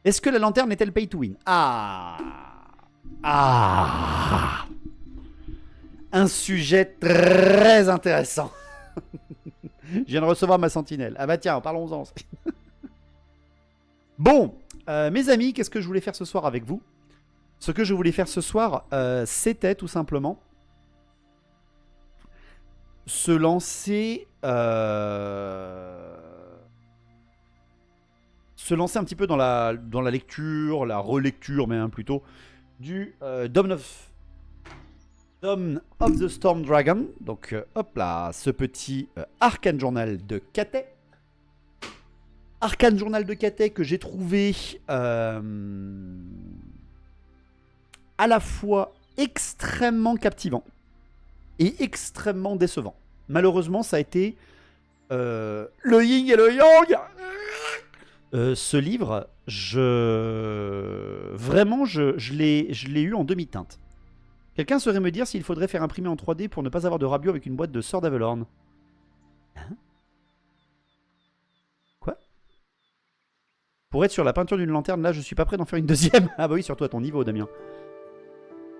Est-ce que la lanterne est-elle pay to win? Ah. Ah. Un sujet très intéressant. Je viens de recevoir ma sentinelle. Ah bah tiens, parlons-en. Bon, mes amis, qu'est-ce que je voulais faire ce soir avec vous? Ce que je voulais faire ce soir, c'était tout simplement se lancer... se lancer un petit peu dans la lecture, la relecture même plutôt, du Dawn of the Storm Dragon. Donc hop là, ce petit Arcane Journal de Katé. Arcane Journal de Katé que j'ai trouvé à la fois extrêmement captivant et extrêmement décevant. Malheureusement, ça a été le yin et le yang. Ce livre, vraiment, je l'ai eu en demi-teinte. Quelqu'un saurait me dire s'il faudrait faire imprimer en 3D pour ne pas avoir de rabio avec une boîte de Sword Avelorn. Hein? Quoi? Pour être sur la peinture d'une lanterne, là, je suis pas prêt d'en faire une deuxième. Ah bah oui, surtout à ton niveau, Damien.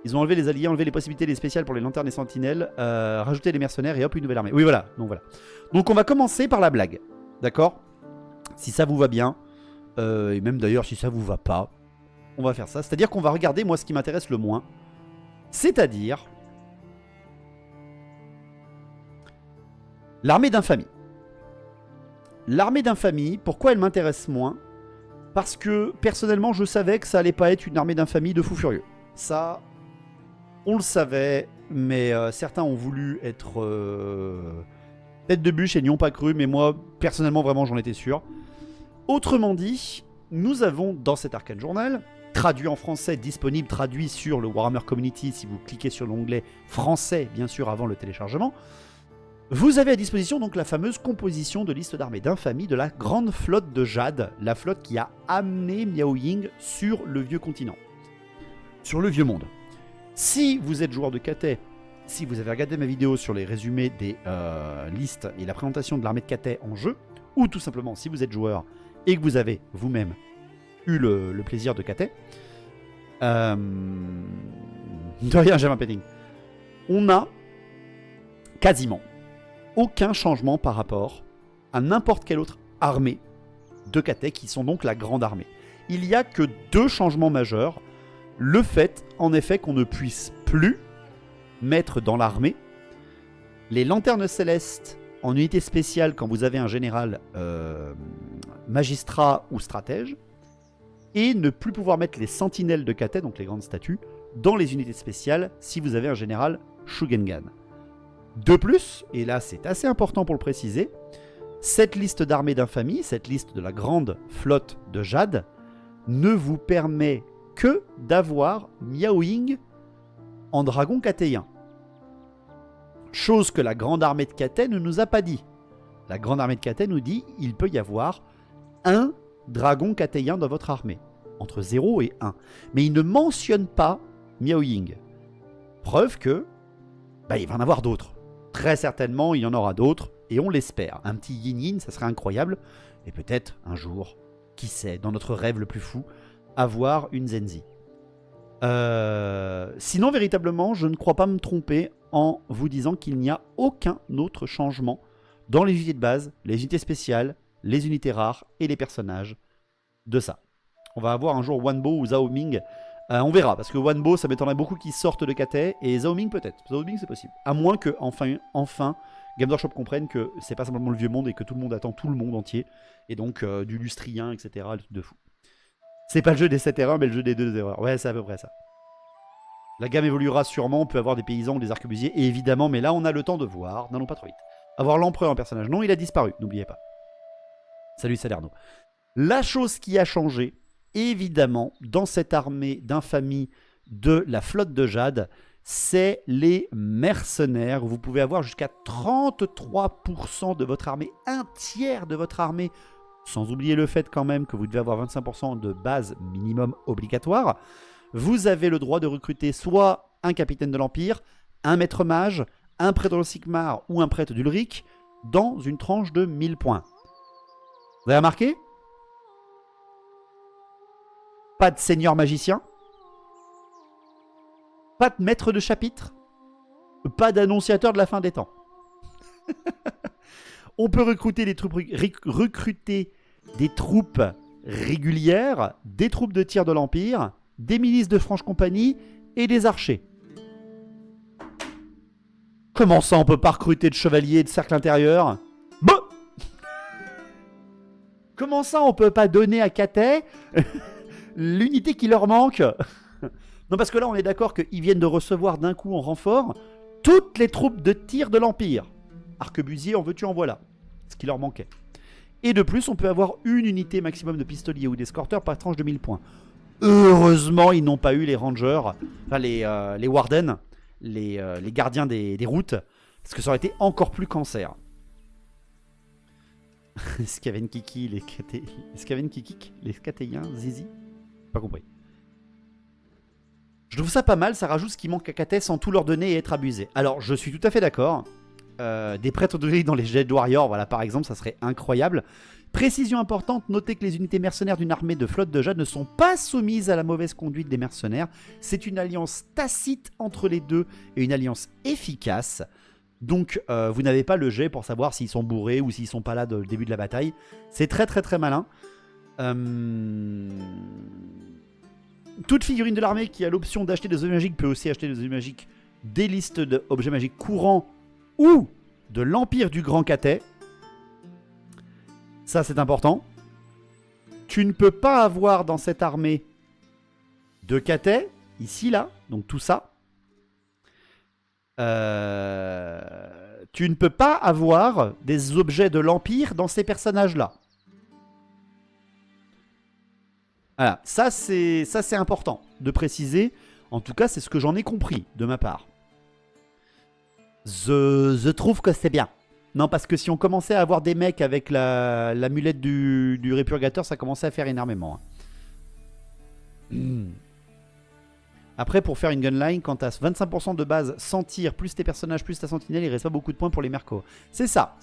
Ils ont enlevé les alliés, enlevé les possibilités les spéciales pour les lanternes et sentinelles, rajouté les mercenaires et hop, une nouvelle armée. Oui, voilà. Donc voilà. Donc on va commencer par la blague. D'accord? Si ça vous va bien, et même d'ailleurs si ça vous va pas, on va faire ça. C'est-à-dire qu'on va regarder, moi, ce qui m'intéresse le moins. C'est-à-dire l'armée d'infamie. L'armée d'infamie, pourquoi elle m'intéresse moins? Parce que, personnellement, je savais que ça allait pas être une armée d'infamie de fous furieux. Ça, on le savait, mais certains ont voulu être tête de bûche et n'y ont pas cru, mais moi, personnellement, vraiment, j'en étais sûr. Autrement dit, nous avons dans cet Arcane Journal, traduit en français, disponible, traduit sur le Warhammer Community, si vous cliquez sur l'onglet français, bien sûr, avant le téléchargement, vous avez à disposition donc la fameuse composition de liste d'armées d'infamie de la grande flotte de Jade, la flotte qui a amené Miao Ying sur le vieux continent, sur le vieux monde. Si vous êtes joueur de Katé, si vous avez regardé ma vidéo sur les résumés des listes et la présentation de l'armée de Katé en jeu, ou tout simplement si vous êtes joueur et que vous avez vous-même eu le plaisir de Katé, de rien, j'aime un petting. On a quasiment aucun changement par rapport à n'importe quelle autre armée de Katé, qui sont donc la grande armée. Il n'y a que deux changements majeurs. Le fait, en effet, qu'on ne puisse plus mettre dans l'armée les lanternes célestes en unité spéciale quand vous avez un général magistrat ou stratège, et ne plus pouvoir mettre les sentinelles de Katé, donc les grandes statues, dans les unités spéciales si vous avez un général Shugengan. De plus, et là c'est assez important pour le préciser, cette liste d'armées d'infamie, cette liste de la grande flotte de Jade, ne vous permet que d'avoir Miao Ying en dragon katéen. Chose que la grande armée de Katé ne nous a pas dit. La grande armée de Katé nous dit il peut y avoir un dragon katéen dans votre armée, entre 0 et 1. Mais il ne mentionne pas Miao Ying. Preuve que il va en avoir d'autres. Très certainement, il y en aura d'autres, et on l'espère. Un petit yin-yin, ça serait incroyable. Et peut-être, un jour, qui sait, dans notre rêve le plus fou, avoir une Zenzi. Sinon, véritablement, je ne crois pas me tromper en vous disant qu'il n'y a aucun autre changement dans les unités de base, les unités spéciales, les unités rares et les personnages de ça. On va avoir un jour Wanbo ou Zhao Ming. On verra, parce que Wanbo, ça m'étonnerait beaucoup qu'ils sortent de Katé, et Zhao Ming peut-être. Zhao Ming, c'est possible. À moins que, enfin Game Workshop comprenne que c'est pas simplement le vieux monde et que tout le monde attend tout le monde entier. Et donc, du lustrien, etc. Le truc de fou. C'est pas le jeu des 7 erreurs, mais le jeu des 2 erreurs. Ouais, c'est à peu près ça. La gamme évoluera sûrement, on peut avoir des paysans ou des arquebusiers, et évidemment, mais là, on a le temps de voir. N'allons pas trop vite. Avoir l'empereur en personnage. Non, il a disparu, n'oubliez pas. Salut Salerno. La chose qui a changé, évidemment, dans cette armée d'infamie de la flotte de Jade, c'est les mercenaires. Vous pouvez avoir jusqu'à 33% de votre armée, un tiers de votre armée, sans oublier le fait quand même que vous devez avoir 25% de base minimum obligatoire. Vous avez le droit de recruter soit un capitaine de l'Empire, un maître mage, un prêtre de Sigmar ou un prêtre d'Ulric dans une tranche de 1000 points. Vous avez remarqué ? Pas de seigneur magicien. Pas de maître de chapitre. Pas d'annonciateur de la fin des temps. On peut recruter des troupes, régulières, des troupes de tir de l'Empire, des milices de franche compagnie et des archers. Comment ça, on peut pas recruter de chevaliers de cercle intérieur? Bah Comment ça, on peut pas donner à Cathay l'unité qui leur manque? Non, parce que là, on est d'accord qu'ils viennent de recevoir d'un coup en renfort toutes les troupes de tir de l'Empire. Arquebusier, en veux-tu, en voilà. Ce qui leur manquait. Et de plus, on peut avoir une unité maximum de pistoliers ou d'escorteurs par tranche de 1000 points. Heureusement, ils n'ont pas eu les rangers, enfin les wardens, les gardiens des routes, parce que ça aurait été encore plus cancer. Skaven Kiki, les Catéiens, Zizi. Pas compris. Je trouve ça pas mal, ça rajoute ce qui manque à Cathay sans tout leur donner et être abusé. Alors, je suis tout à fait d'accord. Des prêtres de dans les Jade Warriors, voilà, par exemple, ça serait incroyable. Précision importante, notez que les unités mercenaires d'une armée de flotte de Jade ne sont pas soumises à la mauvaise conduite des mercenaires. C'est une alliance tacite entre les deux et une alliance efficace. Donc, vous n'avez pas le jet pour savoir s'ils sont bourrés ou s'ils sont pas là au début de la bataille. C'est très très très malin. Toute figurine de l'armée qui a l'option d'acheter des objets magiques peut aussi acheter des objets magiques des listes d'objets magiques courants ou de l'Empire du Grand Cathay. Ça, c'est important. Tu ne peux pas avoir dans cette armée de Cathay, ici, là, donc tout ça. Tu ne peux pas avoir des objets de l'Empire dans ces personnages-là. Voilà, ça c'est important de préciser. En tout cas, c'est ce que j'en ai compris de ma part. Je trouve que c'est bien. Non, parce que si on commençait à avoir des mecs avec l'amulette du répurgateur, ça commençait à faire énormément. Après, pour faire une gunline, quand tu as 25% de base sans tir, plus tes personnages, plus ta sentinelle, il reste pas beaucoup de points pour les mercos. C'est ça.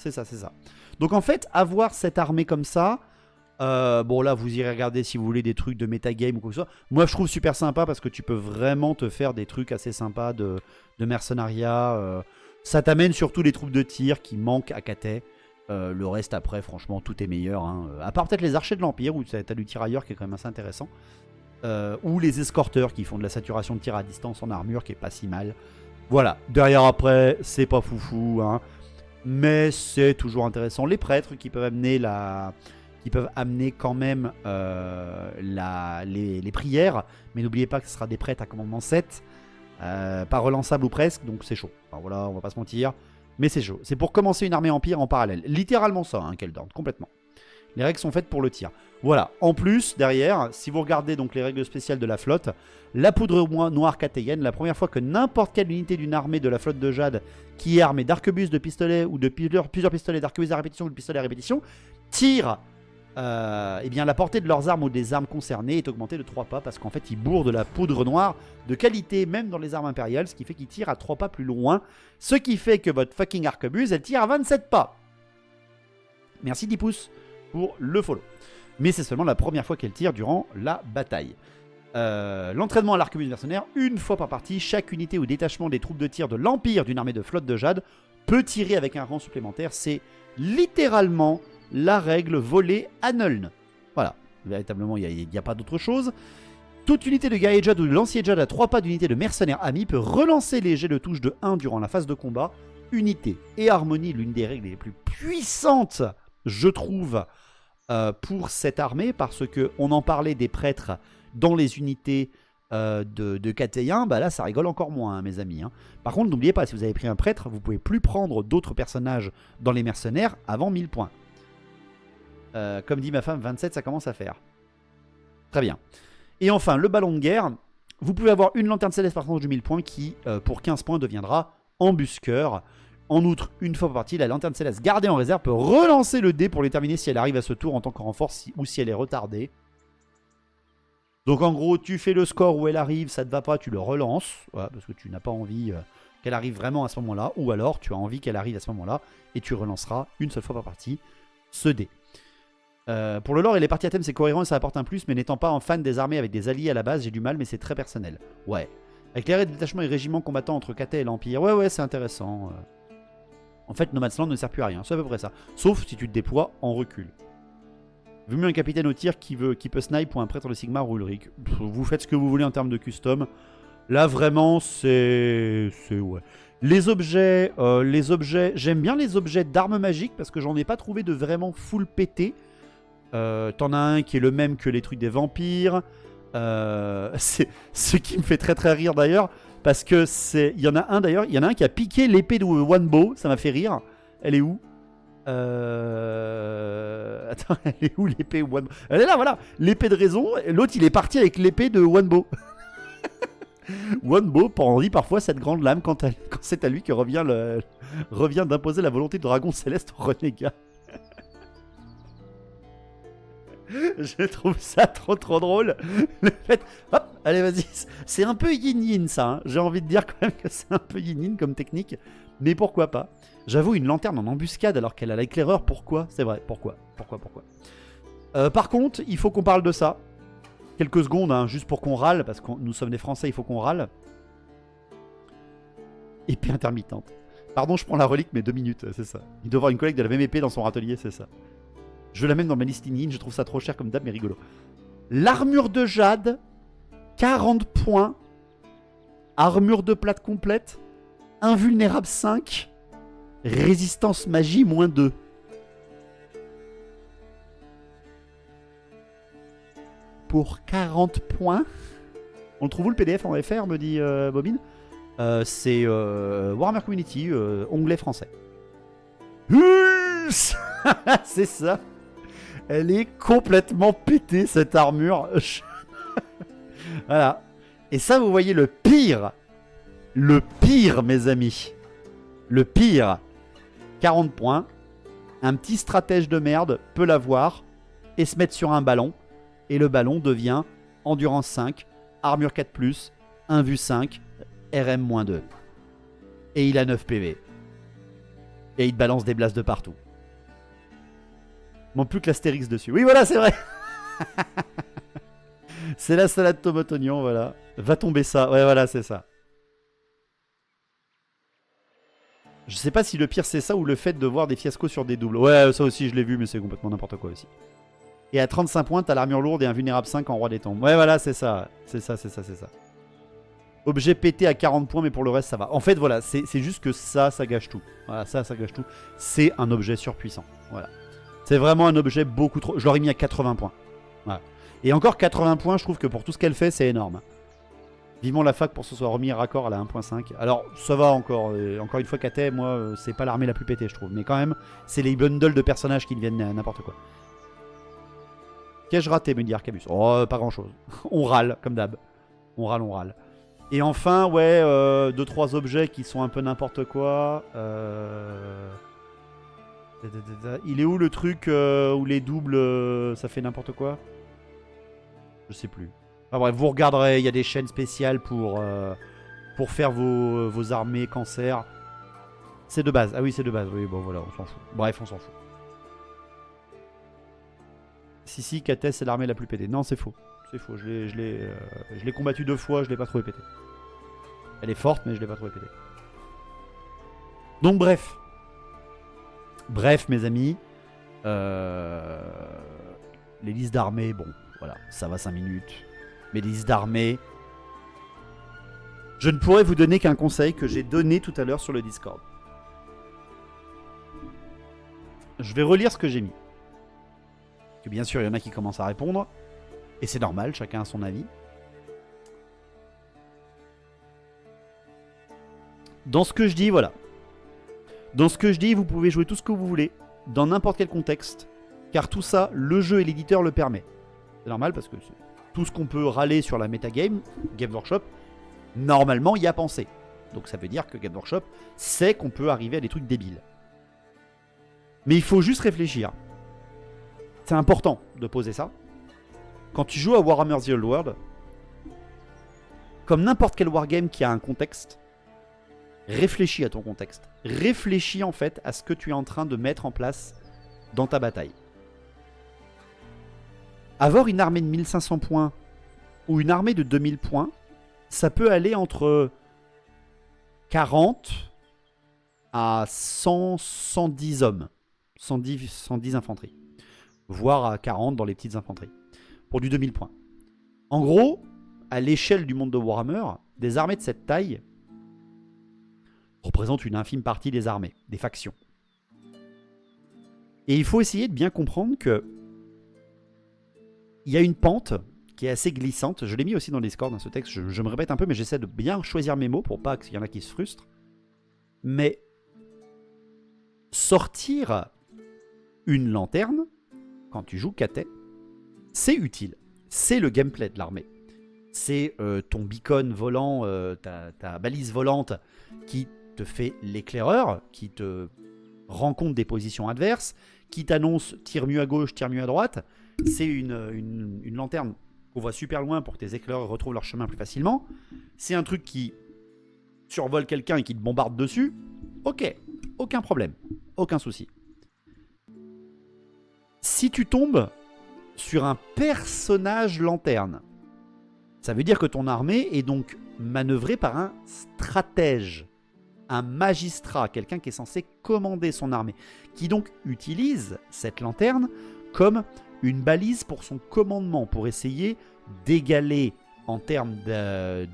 Donc en fait, avoir cette armée comme ça... bon là vous irez regarder si vous voulez des trucs de metagame ou quoi que ce soit. Moi je trouve super sympa parce que tu peux vraiment te faire des trucs assez sympas de mercenariat. Ça t'amène surtout les troupes de tir qui manquent à Cathay. Le reste après franchement tout est meilleur. Hein. À part peut-être les archers de l'Empire où t'as du tirailleur qui est quand même assez intéressant. Ou les escorteurs qui font de la saturation de tir à distance en armure qui est pas si mal. Voilà, derrière après c'est pas foufou hein. Mais c'est toujours intéressant. Les prêtres qui peuvent amener quand même les prières. Mais n'oubliez pas que ce sera des prêtres à commandement 7. Pas relançable ou presque. Donc c'est chaud. Alors voilà, on va pas se mentir. Mais c'est chaud. C'est pour commencer une armée empire en parallèle. Littéralement ça, hein, Keldorn, complètement. Les règles sont faites pour le tir. Voilà. En plus, derrière, si vous regardez donc les règles spéciales de la flotte, la poudre noire cathéienne, la première fois que n'importe quelle unité d'une armée de la flotte de Jade qui est armée d'arquebus, de pistolets ou de plusieurs pistolets d'arquebus à répétition ou de pistolets à répétition, tire... eh bien la portée de leurs armes ou des armes concernées est augmentée de 3 pas parce qu'en fait ils bourrent de la poudre noire de qualité même dans les armes impériales, ce qui fait qu'ils tirent à 3 pas plus loin, ce qui fait que votre fucking arquebuse elle tire à 27 pas. Merci 10 pouces pour le follow. Mais c'est seulement la première fois qu'elle tire durant la bataille. L'entraînement à l'arquebuse mercenaire, une fois par partie, chaque unité ou détachement des troupes de tir de l'Empire d'une armée de flotte de Jade peut tirer avec un rang supplémentaire. C'est littéralement la règle volée à Nuln. Voilà, véritablement, il n'y a pas d'autre chose. Toute unité de guerrier Jade ou de lancier Jade à 3 pas d'unité de mercenaires amis peut relancer les jets de touche de 1 durant la phase de combat. Unité et harmonie, l'une des règles les plus puissantes, je trouve, pour cette armée, parce qu'on en parlait des prêtres dans les unités de Cathéen, bah là ça rigole encore moins, hein, mes amis. Hein. Par contre, n'oubliez pas, si vous avez pris un prêtre, vous pouvez plus prendre d'autres personnages dans les mercenaires avant 1000 points. Comme dit ma femme, 27 ça commence à faire. Très bien. Et enfin, le ballon de guerre. Vous pouvez avoir une lanterne céleste par tranche de 1000 points qui, pour 15 points, deviendra embusqueur. En outre, une fois par partie, la lanterne céleste gardée en réserve peut relancer le dé pour déterminer si elle arrive à ce tour en tant que renfort ou si elle est retardée. Donc en gros, tu fais le score où elle arrive, ça te va pas, tu le relances. Voilà, parce que tu n'as pas envie qu'elle arrive vraiment à ce moment-là. Ou alors, tu as envie qu'elle arrive à ce moment-là et tu relanceras une seule fois par partie ce dé. Pour le lore et les parties à thème, c'est cohérent et ça apporte un plus, mais n'étant pas un fan des armées avec des alliés à la base, j'ai du mal, mais c'est très personnel. Ouais. Avec les raids de détachement et régiments combattants entre Cathay et l'Empire, ouais, c'est intéressant. En fait, No Man's Land ne sert plus à rien, c'est à peu près ça. Sauf si tu te déploies en recul. Vu mieux un capitaine au tir qui peut snipe ou un prêtre de Sigmar ou Ulrich. Vous faites ce que vous voulez en termes de custom. Là, vraiment, c'est... ouais. Les objets, j'aime bien les objets d'armes magiques parce que j'en ai pas trouvé de vraiment full pété. T'en as un qui est le même que les trucs des vampires. C'est ce qui me fait très très rire d'ailleurs. Parce que c'est. Il y en a un d'ailleurs, il y en a un qui a piqué l'épée de Wanbo, ça m'a fait rire. Elle est où Attends, elle est où l'épée Wanbo? Elle est là, voilà, l'épée de raison. L'autre il est parti avec l'épée de Wanbo. Wanbo dit parfois cette grande lame quand c'est à lui que revient d'imposer la volonté de dragon céleste au renégat. Je trouve ça trop drôle. Le fait, hop, allez vas-y, c'est un peu yin-yin ça. Hein. J'ai envie de dire quand même que c'est un peu yin-yin comme technique, mais pourquoi pas. J'avoue, une lanterne en embuscade alors qu'elle a l'éclaireur, pourquoi? C'est vrai, pourquoi? Par contre, il faut qu'on parle de ça. Quelques secondes, hein, juste pour qu'on râle, parce que nous sommes des Français, il faut qu'on râle. Épée intermittente. Pardon, je prends la relique, mais 2 minutes, c'est ça. Il doit avoir une collègue de la même épée dans son râtelier, c'est ça. Je la mets dans ma listing, je trouve ça trop cher comme dame, mais rigolo. L'armure de jade, 40 points. Armure de plate complète. Invulnérable 5. Résistance magie, moins 2. Pour 40 points. On le trouve où le PDF en FR, me dit Bobine? C'est Warhammer Community, onglet français. C'est ça. Elle est complètement pétée, cette armure. Voilà. Et ça, vous voyez le pire. Le pire, mes amis. Le pire. 40 points. Un petit stratège de merde peut l'avoir et se mettre sur un ballon. Et le ballon devient Endurance 5, Armure 4+, 1 vue 5, RM-2. Et il a 9 PV. Et il te balance des blasts de partout. Il manque plus que l'astérix dessus. Oui, voilà, c'est vrai. C'est la salade tomate oignon, voilà. Va tomber ça. Ouais, voilà, c'est ça. Je sais pas si le pire c'est ça ou le fait de voir des fiascos sur des doubles. Ouais, ça aussi je l'ai vu, mais c'est complètement n'importe quoi aussi. Et à 35 points, t'as l'armure lourde et un vulnérable 5 en roi des tombes. Ouais, voilà, c'est ça. C'est ça. Objet pété à 40 points, mais pour le reste, ça va. En fait, voilà, c'est juste que ça gâche tout. Voilà, ça gâche tout. C'est un objet surpuissant. Voilà. C'est vraiment un objet beaucoup trop... Je l'aurais mis à 80 points. Voilà. Et encore 80 points, je trouve que pour tout ce qu'elle fait, c'est énorme. Vivement la fac pour que ce soit remis à raccord à la 1.5. Alors, ça va encore. Encore une fois, Cathay, moi, c'est pas l'armée la plus pétée, je trouve. Mais quand même, c'est les bundles de personnages qui deviennent n'importe quoi. Qu'ai-je raté, me dit Arcabus? Oh, pas grand-chose. On râle, comme d'hab. On râle. Et enfin, ouais, 2-3 objets qui sont un peu n'importe quoi. Il est où le truc où les doubles, ça fait n'importe quoi? Je sais plus. Ah bref, vous regarderez, il y a des chaînes spéciales pour faire vos armées cancer. C'est de base. Ah oui, c'est de base. Oui, bon voilà, on s'en fout. Bref, on s'en fout. Si, Cathay, c'est l'armée la plus pétée. Non, c'est faux. C'est faux. Je l'ai combattu 2 fois, je l'ai pas trouvé pété. Elle est forte, mais je l'ai pas trouvé pété. Donc bref. Bref, mes amis. Les listes d'armées, bon, voilà, ça va 5 minutes. Mais les listes d'armées... Je ne pourrais vous donner qu'un conseil que j'ai donné tout à l'heure sur le Discord. Je vais relire ce que j'ai mis. Que bien sûr, il y en a qui commencent à répondre. Et c'est normal, chacun a son avis. Dans ce que je dis, voilà. Dans ce que je dis, vous pouvez jouer tout ce que vous voulez, dans n'importe quel contexte. Car tout ça, le jeu et l'éditeur le permet. C'est normal parce que tout ce qu'on peut râler sur la metagame, Game Workshop, normalement y a pensé. Donc ça veut dire que Game Workshop sait qu'on peut arriver à des trucs débiles. Mais il faut juste réfléchir. C'est important de poser ça. Quand tu joues à Warhammer The Old World, comme n'importe quel wargame qui a un contexte, réfléchis à ton contexte. Réfléchis en fait à ce que tu es en train de mettre en place dans ta bataille. Avoir une armée de 1500 points ou une armée de 2000 points, ça peut aller entre 40 à 100, 110 hommes. 110 infanteries. Voire à 40 dans les petites infanteries. Pour du 2000 points. En gros, à l'échelle du monde de Warhammer, des armées de cette taille représentent une infime partie des armées, des factions. Et il faut essayer de bien comprendre que il y a une pente qui est assez glissante. Je l'ai mis aussi dans les scores dans ce texte. Je me répète un peu, mais j'essaie de bien choisir mes mots pour pas qu'il y en a qui se frustrent. Mais sortir une lanterne, quand tu joues Catet, c'est utile. C'est le gameplay de l'armée. C'est ton beacon volant, ta balise volante qui te fait l'éclaireur, qui te rend compte des positions adverses, qui t'annonce tire mieux à gauche, tire mieux à droite. C'est une lanterne qu'on voit super loin pour que tes éclaireurs retrouvent leur chemin plus facilement. C'est un truc qui survole quelqu'un et qui te bombarde dessus. Ok, aucun problème, aucun souci. Si tu tombes sur un personnage lanterne, ça veut dire que ton armée est donc manœuvrée par un stratège, un magistrat, quelqu'un qui est censé commander son armée, qui donc utilise cette lanterne comme une balise pour son commandement, pour essayer d'égaler en termes de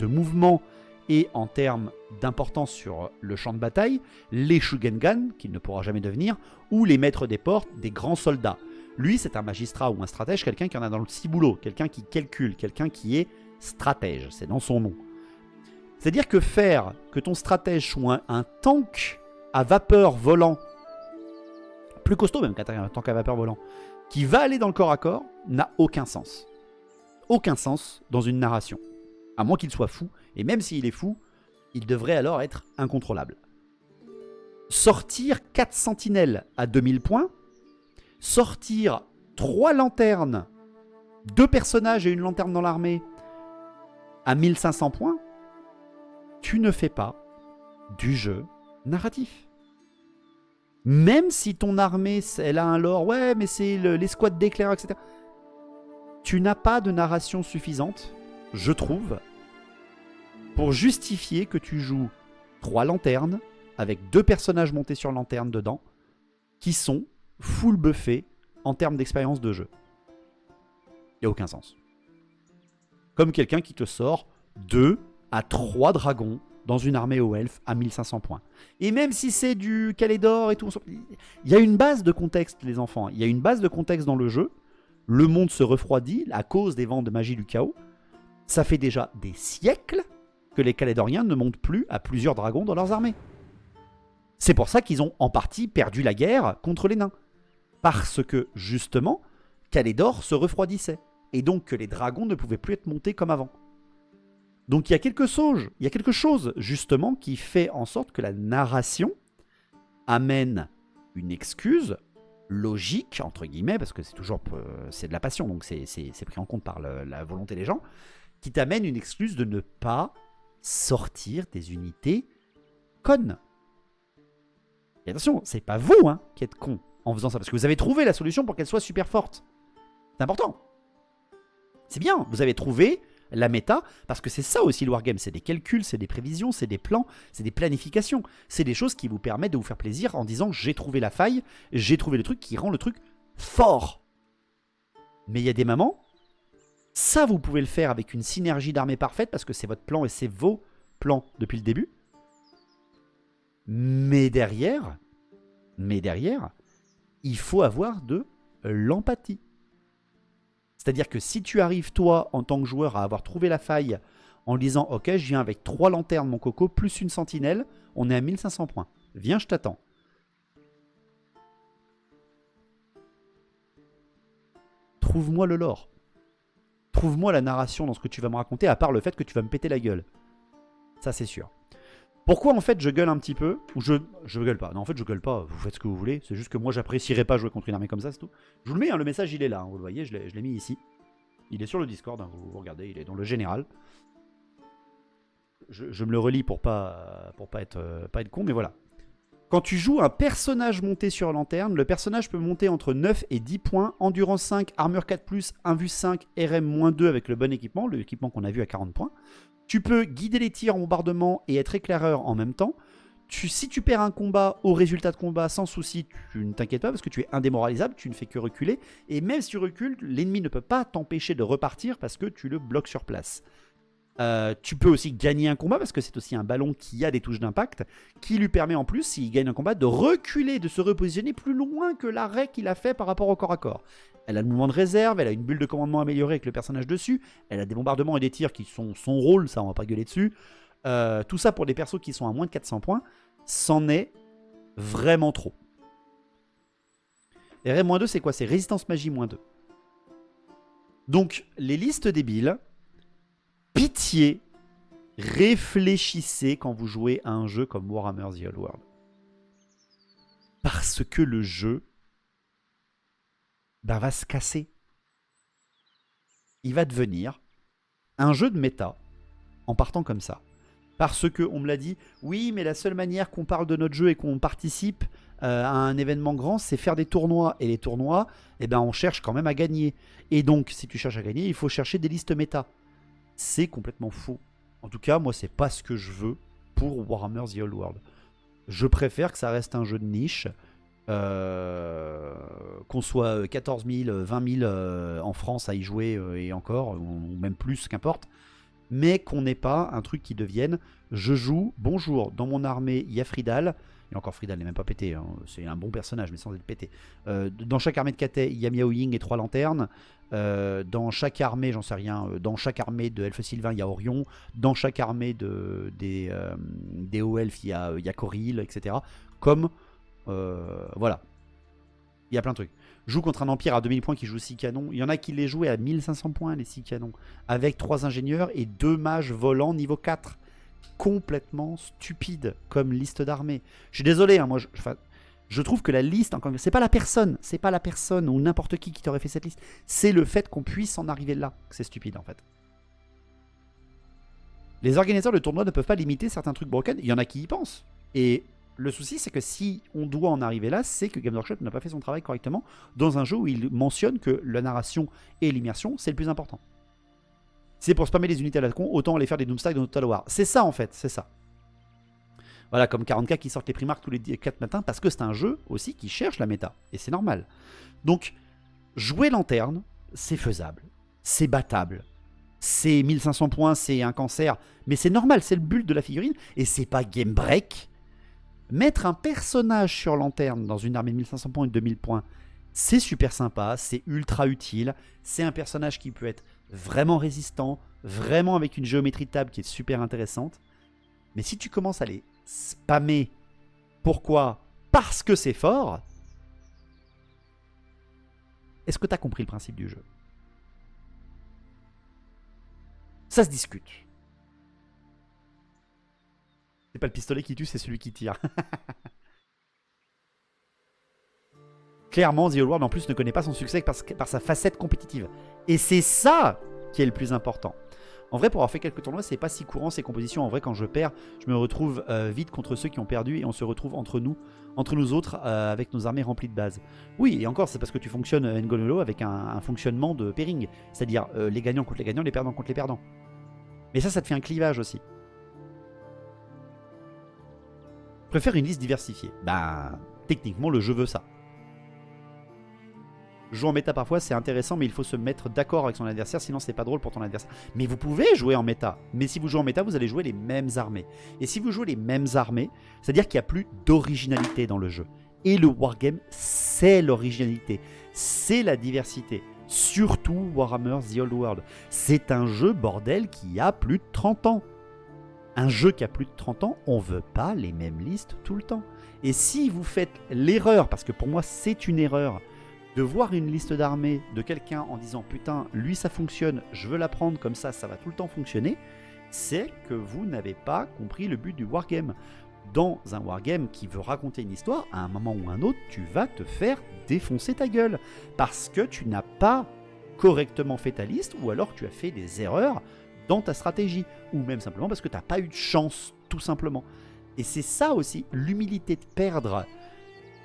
mouvement et en termes d'importance sur le champ de bataille, les Shugengan, qu'il ne pourra jamais devenir, ou les maîtres des portes, des grands soldats. Lui, c'est un magistrat ou un stratège, quelqu'un qui en a dans le ciboulot, quelqu'un qui calcule, quelqu'un qui est stratège, c'est dans son nom. C'est-à-dire que faire que ton stratège soit un tank à vapeur volant, plus costaud même qu'un tank à vapeur volant, qui va aller dans le corps à corps, n'a aucun sens. Aucun sens dans une narration. À moins qu'il soit fou, et même s'il est fou, il devrait alors être incontrôlable. Sortir 4 sentinelles à 2000 points, sortir 3 lanternes, 2 personnages et une lanterne dans l'armée à 1500 points, tu ne fais pas du jeu narratif. Même si ton armée, elle a un lore, ouais, mais c'est les squads d'éclairs, etc. Tu n'as pas de narration suffisante, je trouve, pour justifier que tu joues 3 lanternes avec 2 personnages montés sur lanterne dedans qui sont full buffés en termes d'expérience de jeu. Il n'y a aucun sens. Comme quelqu'un qui te sort 2 à 3 dragons dans une armée aux elfes à 1500 points. Et même si c'est du Calédor et tout, il y a une base de contexte, les enfants. Il y a une base de contexte dans le jeu. Le monde se refroidit à cause des vents de magie du chaos. Ça fait déjà des siècles que les Calédoriens ne montent plus à plusieurs dragons dans leurs armées. C'est pour ça qu'ils ont en partie perdu la guerre contre les nains. Parce que, justement, Calédor se refroidissait. Et donc que les dragons ne pouvaient plus être montés comme avant. Donc il y a quelque chose, justement, qui fait en sorte que la narration amène une excuse logique, entre guillemets, parce que c'est de la passion, donc c'est pris en compte par la volonté des gens, qui t'amène une excuse de ne pas sortir des unités connes. Et attention, c'est pas vous qui êtes cons en faisant ça, parce que vous avez trouvé la solution pour qu'elle soit super forte. C'est important. C'est bien, vous avez trouvé la méta, parce que c'est ça aussi le wargame, c'est des calculs, c'est des prévisions, c'est des plans, c'est des planifications, c'est des choses qui vous permettent de vous faire plaisir en disant j'ai trouvé la faille, j'ai trouvé le truc qui rend le truc fort. Mais il y a des moments, ça vous pouvez le faire avec une synergie d'armée parfaite, parce que c'est votre plan et c'est vos plans depuis le début. Mais derrière, il faut avoir de l'empathie. C'est-à-dire que si tu arrives, toi, en tant que joueur, à avoir trouvé la faille en disant « Ok, je viens avec 3 lanternes, mon coco, plus une sentinelle, on est à 1500 points. Viens, je t'attends. » Trouve-moi le lore. Trouve-moi la narration dans ce que tu vas me raconter, à part le fait que tu vas me péter la gueule. Ça, c'est sûr. Pourquoi, en fait, je gueule un petit peu? Ou je gueule pas. Non, en fait, je gueule pas. Vous faites ce que vous voulez. C'est juste que moi, j'apprécierais pas jouer contre une armée comme ça, c'est tout. Je vous le mets, le message, il est là. Vous le voyez, je l'ai mis ici. Il est sur le Discord. Vous regardez, il est dans le général. Je me le relis pour pas être con, mais voilà. Quand tu joues un personnage monté sur lanterne, le personnage peut monter entre 9 et 10 points, endurance 5, armure 4+, 1 vue 5, RM-2 avec le bon équipement, l'équipement qu'on a vu à 40 points. Tu peux guider les tirs en bombardement et être éclaireur en même temps. Si tu perds un combat au résultat de combat, sans souci, tu ne t'inquiètes pas parce que tu es indémoralisable, tu ne fais que reculer. Et même si tu recules, l'ennemi ne peut pas t'empêcher de repartir parce que tu le bloques sur place. Tu peux aussi gagner un combat parce que c'est aussi un ballon qui a des touches d'impact qui lui permet en plus, s'il gagne un combat, de reculer, de se repositionner plus loin que l'arrêt qu'il a fait par rapport au corps à corps. Elle a le mouvement de réserve, elle a une bulle de commandement améliorée avec le personnage dessus, elle a des bombardements et des tirs qui sont son rôle, ça on va pas gueuler dessus. Tout ça pour des persos qui sont à moins de 400 points, c'en est vraiment trop. Et RM-2 c'est quoi? C'est résistance magie -2. Donc les listes débiles, pitié, réfléchissez quand vous jouez à un jeu comme Warhammer The Old World. Parce que le jeu va se casser. Il va devenir un jeu de méta en partant comme ça. Parce que on me l'a dit, oui, mais la seule manière qu'on parle de notre jeu et qu'on participe à un événement grand, c'est faire des tournois. Et les tournois, eh ben, on cherche quand même à gagner. Et donc, si tu cherches à gagner, il faut chercher des listes méta. C'est complètement faux. En tout cas, moi, c'est pas ce que je veux pour Warhammer The Old World. Je préfère que ça reste un jeu de niche, qu'on soit 14 000, 20 000 en France à y jouer et encore, ou même plus, qu'importe. Mais qu'on n'ait pas un truc qui devienne je joue, bonjour, dans mon armée il y a Fridal, et encore Fridal n'est même pas pété, hein, c'est un bon personnage mais sans être pété. Dans chaque armée de Katé il y a Miao Ying et 3 lanternes, dans chaque armée, j'en sais rien, dans chaque armée de Elfe Sylvain il y a Orion, dans chaque armée des hauts elfes il y a Coril, etc. Comme, voilà, il y a plein de trucs. Joue contre un empire à 2000 points qui joue 6 canons. Il y en a qui les jouent à 1500 points, les 6 canons. Avec 3 ingénieurs et 2 mages volants niveau 4. Complètement stupide comme liste d'armée. Je suis désolé, hein, moi, je trouve que la liste, encore c'est pas la personne, ou n'importe qui t'aurait fait cette liste. C'est le fait qu'on puisse en arriver là. C'est stupide en fait. Les organisateurs de tournois ne peuvent pas limiter certains trucs broken. Il y en a qui y pensent. Et le souci, c'est que si on doit en arriver là, c'est que Games Workshop n'a pas fait son travail correctement dans un jeu où il mentionne que la narration et l'immersion, c'est le plus important. C'est pour spammer les unités à la con, autant aller faire des Doomstack dans Total War. C'est ça en fait, c'est ça. Voilà, comme 40K qui sortent les primarques tous les 4 matins, parce que c'est un jeu aussi qui cherche la méta. Et c'est normal. Donc, jouer lanterne, c'est faisable. C'est battable. C'est 1500 points, c'est un cancer. Mais c'est normal, c'est le but de la figurine. Et c'est pas game break. Mettre un personnage sur lanterne dans une armée de 1500 points et de 2000 points, c'est super sympa, c'est ultra utile. C'est un personnage qui peut être vraiment résistant, vraiment avec une géométrie de table qui est super intéressante. Mais si tu commences à les spammer, pourquoi? Parce que c'est fort. Est-ce que tu as compris le principe du jeu? Ça se discute. C'est pas le pistolet qui tue, c'est celui qui tire. Clairement, The Old World en plus ne connaît pas son succès par sa facette compétitive. Et c'est ça qui est le plus important. En vrai, pour avoir fait quelques tournois, c'est pas si courant ces compositions. En vrai, quand je perds, je me retrouve vite contre ceux qui ont perdu et on se retrouve entre nous autres avec nos armées remplies de bases. Oui, et encore, c'est parce que tu fonctionnes Ngololo avec un fonctionnement de pairing. C'est-à-dire les gagnants contre les gagnants, les perdants contre les perdants. Mais ça te fait un clivage aussi. Je préfère une liste diversifiée. Bah, techniquement, le jeu veut ça. Jouer en méta parfois c'est intéressant, mais il faut se mettre d'accord avec son adversaire, sinon c'est pas drôle pour ton adversaire. Mais vous pouvez jouer en méta, mais si vous jouez en méta, vous allez jouer les mêmes armées. Et si vous jouez les mêmes armées, c'est-à-dire qu'il n'y a plus d'originalité dans le jeu. Et le wargame, c'est l'originalité, c'est la diversité. Surtout Warhammer The Old World. C'est un jeu, bordel, qui a plus de 30 ans. Un jeu qui a plus de 30 ans, on veut pas les mêmes listes tout le temps. Et si vous faites l'erreur, parce que pour moi c'est une erreur, de voir une liste d'armées de quelqu'un en disant « Putain, lui ça fonctionne, je veux la prendre, comme ça va tout le temps fonctionner », c'est que vous n'avez pas compris le but du wargame. Dans un wargame qui veut raconter une histoire, à un moment ou à un autre, tu vas te faire défoncer ta gueule. Parce que tu n'as pas correctement fait ta liste, ou alors que tu as fait des erreurs dans ta stratégie. Ou même simplement parce que tu n'as pas eu de chance, tout simplement. Et c'est ça aussi, l'humilité de perdre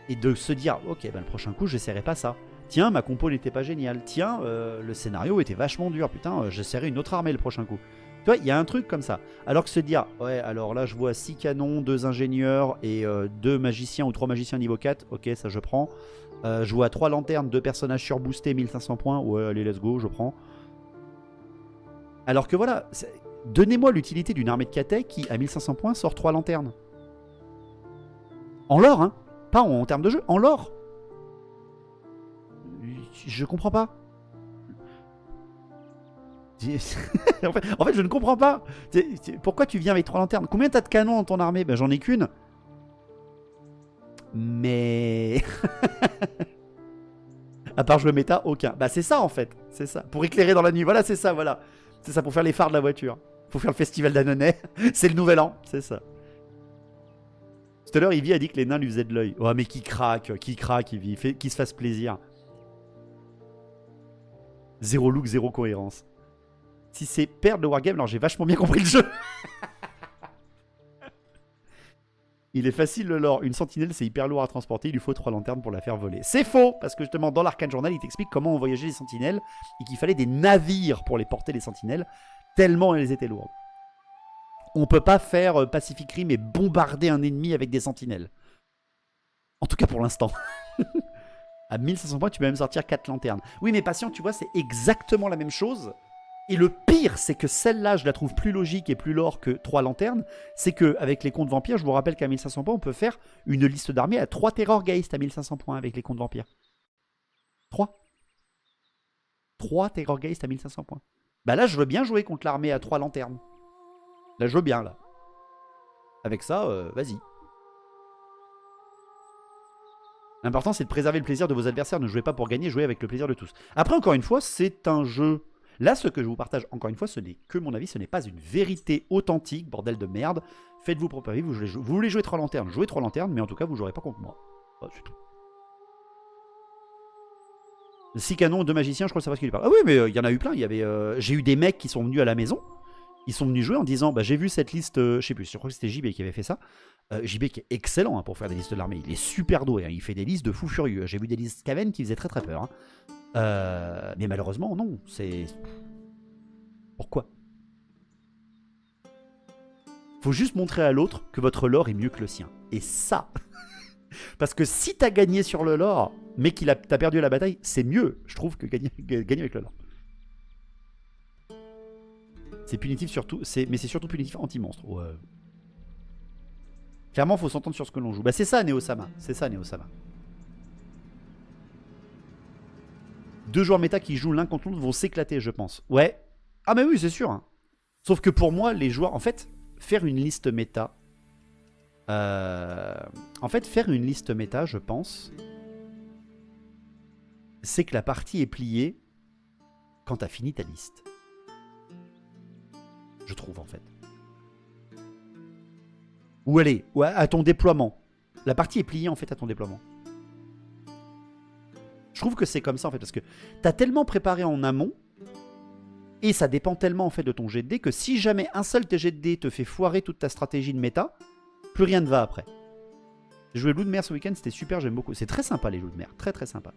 et de se dire, ok, ben le prochain coup, j'essaierai pas ça. Tiens, ma compo n'était pas géniale. Tiens, le scénario était vachement dur. Putain, j'essaierai une autre armée le prochain coup. Tu vois, il y a un truc comme ça. Alors que se dire, ouais, alors là, je vois 6 canons, 2 ingénieurs et 2 magiciens ou 3 magiciens niveau 4. Ok, ça, je prends. Je vois 3 lanternes, 2 personnages surboostés, 1500 points. Ouais, allez, let's go, je prends. Alors que voilà, donnez-moi l'utilité d'une armée de Katek qui, à 1500 points, sort 3 lanternes. En lore, hein. Pas en termes de jeu, en lore. Je comprends pas. en fait, je ne comprends pas. Pourquoi tu viens avec 3 lanternes? Combien t'as de canons dans ton armée? Ben, j'en ai qu'une. Mais... à part jouer méta, aucun. Bah c'est ça en fait. C'est ça. Pour éclairer dans la nuit. Voilà, c'est ça, voilà. C'est ça, pour faire les phares de la voiture. Pour faire le festival d'Annonay. C'est le nouvel an. C'est ça. Tout à l'heure, Ivy a dit que les nains lui faisaient de l'œil. Oh, mais qui craque, Ivy. Qui se fasse plaisir. Zéro look, zéro cohérence. Si c'est perdre le wargame, alors j'ai vachement bien compris le jeu. Il est facile le lore. Une sentinelle, c'est hyper lourd à transporter. Il lui faut 3 lanternes pour la faire voler. C'est faux, parce que justement, dans l'Arcane Journal, il t'explique comment on voyageait les sentinelles et qu'il fallait des navires pour les porter, les sentinelles, tellement elles étaient lourdes. On peut pas faire Pacific Rim et bombarder un ennemi avec des sentinelles. En tout cas pour l'instant. À 1500 points, tu peux même sortir 4 lanternes. Oui, mais patient, tu vois, c'est exactement la même chose. Et le pire, c'est que celle-là, je la trouve plus logique et plus lore que 3 lanternes. C'est qu'avec les contes vampires, je vous rappelle qu'à 1500 points, on peut faire une liste d'armées à 3 Terrorgeist à 1500 points avec les contes vampires. 3. 3 Terrorgeist à 1500 points. Bah là, je veux bien jouer contre l'armée à 3 lanternes. Là, je veux bien, là. Avec ça, vas-y. L'important, c'est de préserver le plaisir de vos adversaires. Ne jouez pas pour gagner, jouez avec le plaisir de tous. Après, encore une fois, c'est un jeu... Là, ce que je vous partage, encore une fois, ce n'est que mon avis, ce n'est pas une vérité authentique, bordel de merde. Faites-vous propre avis, vous voulez jouer 3 lanternes, jouez 3 lanternes, mais en tout cas, vous ne jouerez pas contre moi. Voilà, c'est tout. 6 canons, 2 magiciens, je crois que ça va ce qu'il parle. Ah oui, mais il y en a eu plein. J'ai eu des mecs qui sont venus à la maison, ils sont venus jouer en disant, bah, j'ai vu cette liste, je sais plus, je crois que c'était JB qui avait fait ça. JB qui est excellent hein, pour faire des listes de l'armée, il est super doué, hein, il fait des listes de fous furieux. J'ai vu des listes Skaven qui faisaient très très peur. Hein. Mais malheureusement, non, c'est... Pourquoi? Faut juste montrer à l'autre que votre lore est mieux que le sien. Et ça... Parce que si t'as gagné sur le lore, mais t'as perdu la bataille, c'est mieux, je trouve, que gagner avec le lore. C'est punitif surtout, mais c'est surtout punitif anti-monstre. Ouais. Clairement, faut s'entendre sur ce que l'on joue. Bah c'est ça, Neo-sama. C'est ça, Neo-sama. 2 joueurs méta qui jouent l'un contre l'autre vont s'éclater, je pense. Ouais. Ah mais oui, c'est sûr. Hein. Sauf que pour moi, les joueurs... En fait, faire une liste méta... faire une liste méta, je pense... C'est que la partie est pliée quand t'as fini ta liste. Je trouve, en fait. Ou allez, à ton déploiement. La partie est pliée, en fait, à ton déploiement. Je trouve que c'est comme ça, en fait, parce que t'as tellement préparé en amont, et ça dépend tellement, en fait, de ton jet de dés, que si jamais un seul tes jet de dés te fait foirer toute ta stratégie de méta, plus rien ne va après. J'ai joué loup de mer ce week-end, c'était super, j'aime beaucoup. C'est très sympa, les loups de mer, très très sympa.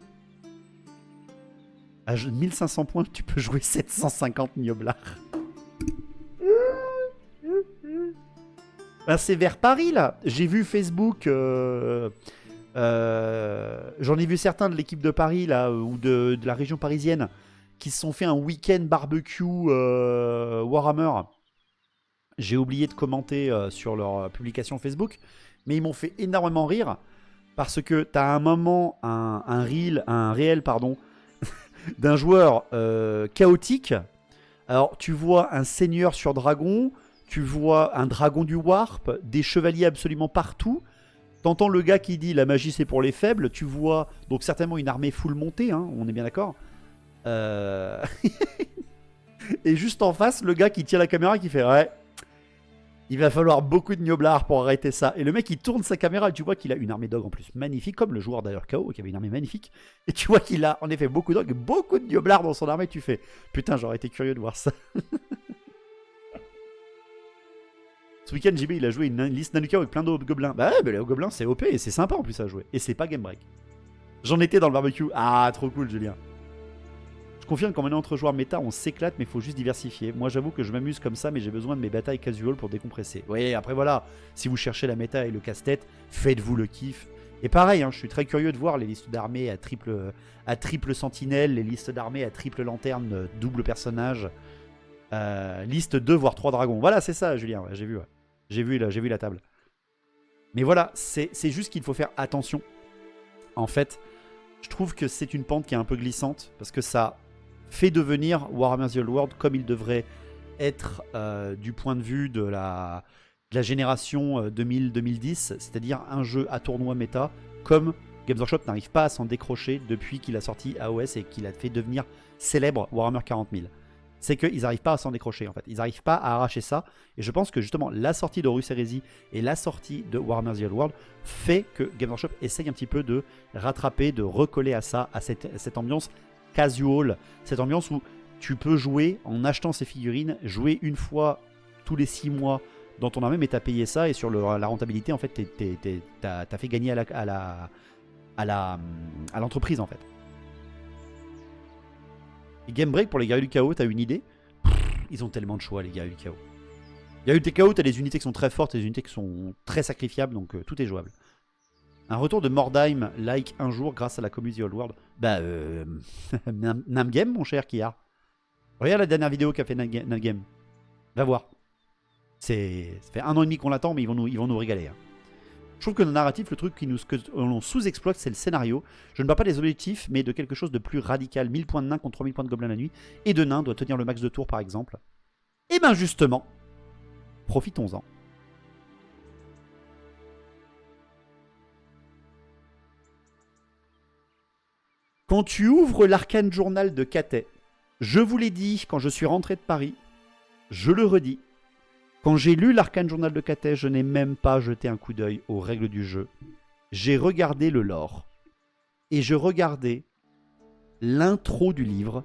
À 1500 points, tu peux jouer 750 Nioblar. Ben, c'est vers Paris, là. J'ai vu Facebook... j'en ai vu certains de l'équipe de Paris là, ou de la région parisienne qui se sont fait un week-end barbecue Warhammer. J'ai oublié de commenter sur leur publication Facebook, mais ils m'ont fait énormément rire parce que t'as à un moment un réel d'un joueur chaotique. Alors tu vois un seigneur sur dragon, tu vois un dragon du warp, des chevaliers absolument partout. T'entends le gars qui dit la magie c'est pour les faibles, tu vois donc certainement une armée full montée, hein, on est bien d'accord. Et juste en face, le gars qui tient la caméra qui fait ouais, il va falloir beaucoup de Nioblar pour arrêter ça. Et le mec il tourne sa caméra et tu vois qu'il a une armée d'ogres en plus magnifique, comme le joueur d'ailleurs KO qui avait une armée magnifique. Et tu vois qu'il a en effet beaucoup d'ogres, beaucoup de Nioblar dans son armée. Tu fais putain, j'aurais été curieux de voir ça. Ce week-end, JB, il a joué une liste Nanuka avec plein d'autres gobelins. Bah ouais, mais les gobelins, c'est OP et c'est sympa en plus à jouer. Et c'est pas Game Break. J'en étais dans le barbecue. Ah, trop cool, Julien. Je confirme qu'en menant entre joueurs méta, on s'éclate, mais il faut juste diversifier. Moi, j'avoue que je m'amuse comme ça, mais j'ai besoin de mes batailles casual pour décompresser. Oui, après voilà, si vous cherchez la méta et le casse-tête, faites-vous le kiff. Et pareil, hein, je suis très curieux de voir les listes d'armées à triple sentinelle, les listes d'armées à triple lanterne, double personnage. Liste 2 voire 3 dragons. Voilà, c'est ça, Julien. Ouais, j'ai vu. Ouais. J'ai vu la table. Mais voilà, c'est juste qu'il faut faire attention. En fait, je trouve que c'est une pente qui est un peu glissante parce que ça fait devenir Warhammer The Old World comme il devrait être du point de vue de la génération 2000-2010, c'est-à-dire un jeu à tournoi méta, comme Games Workshop n'arrive pas à s'en décrocher depuis qu'il a sorti AOS et qu'il a fait devenir célèbre Warhammer 40 000. C'est qu'ils n'arrivent pas à s'en décrocher en fait. Ils n'arrivent pas à arracher ça. Et je pense que justement la sortie de Horus Heresy et la sortie de Warhammer The Old World fait que Games Workshop essaye un petit peu de rattraper, de recoller à ça, à cette ambiance casual, cette ambiance où tu peux jouer en achetant ces figurines, jouer une fois tous les 6 mois dans ton armée, mais t'as payé ça et sur la rentabilité en fait t'as fait gagner à l'entreprise en fait. Et Game Break pour les guerriers du chaos, t'as une idée? Ils ont tellement de choix les guerriers du chaos. Les guerriers du chaos, t'as des unités qui sont très fortes et des unités qui sont très sacrifiables, donc tout est jouable. Un retour de Mordheim like un jour grâce à la community Old World. Bah Namgame mon cher Kiar. Regarde la dernière vidéo qu'a fait Namgame. Va voir. Ça fait 1 an et demi qu'on l'attend, mais ils vont nous régaler. Hein. Je trouve que le narratif, le truc que l'on sous-exploite, c'est le scénario. Je ne parle pas des objectifs, mais de quelque chose de plus radical. 1000 points de nains contre 3000 points de gobelins la nuit. Et de nains doit tenir le max de tours, par exemple. Et ben justement, profitons-en. Quand tu ouvres l'arcane journal de Cathay, je vous l'ai dit quand je suis rentré de Paris, je le redis, quand j'ai lu l'arcane journal de Cathay, je n'ai même pas jeté un coup d'œil aux règles du jeu. J'ai regardé le lore. Et je regardais l'intro du livre,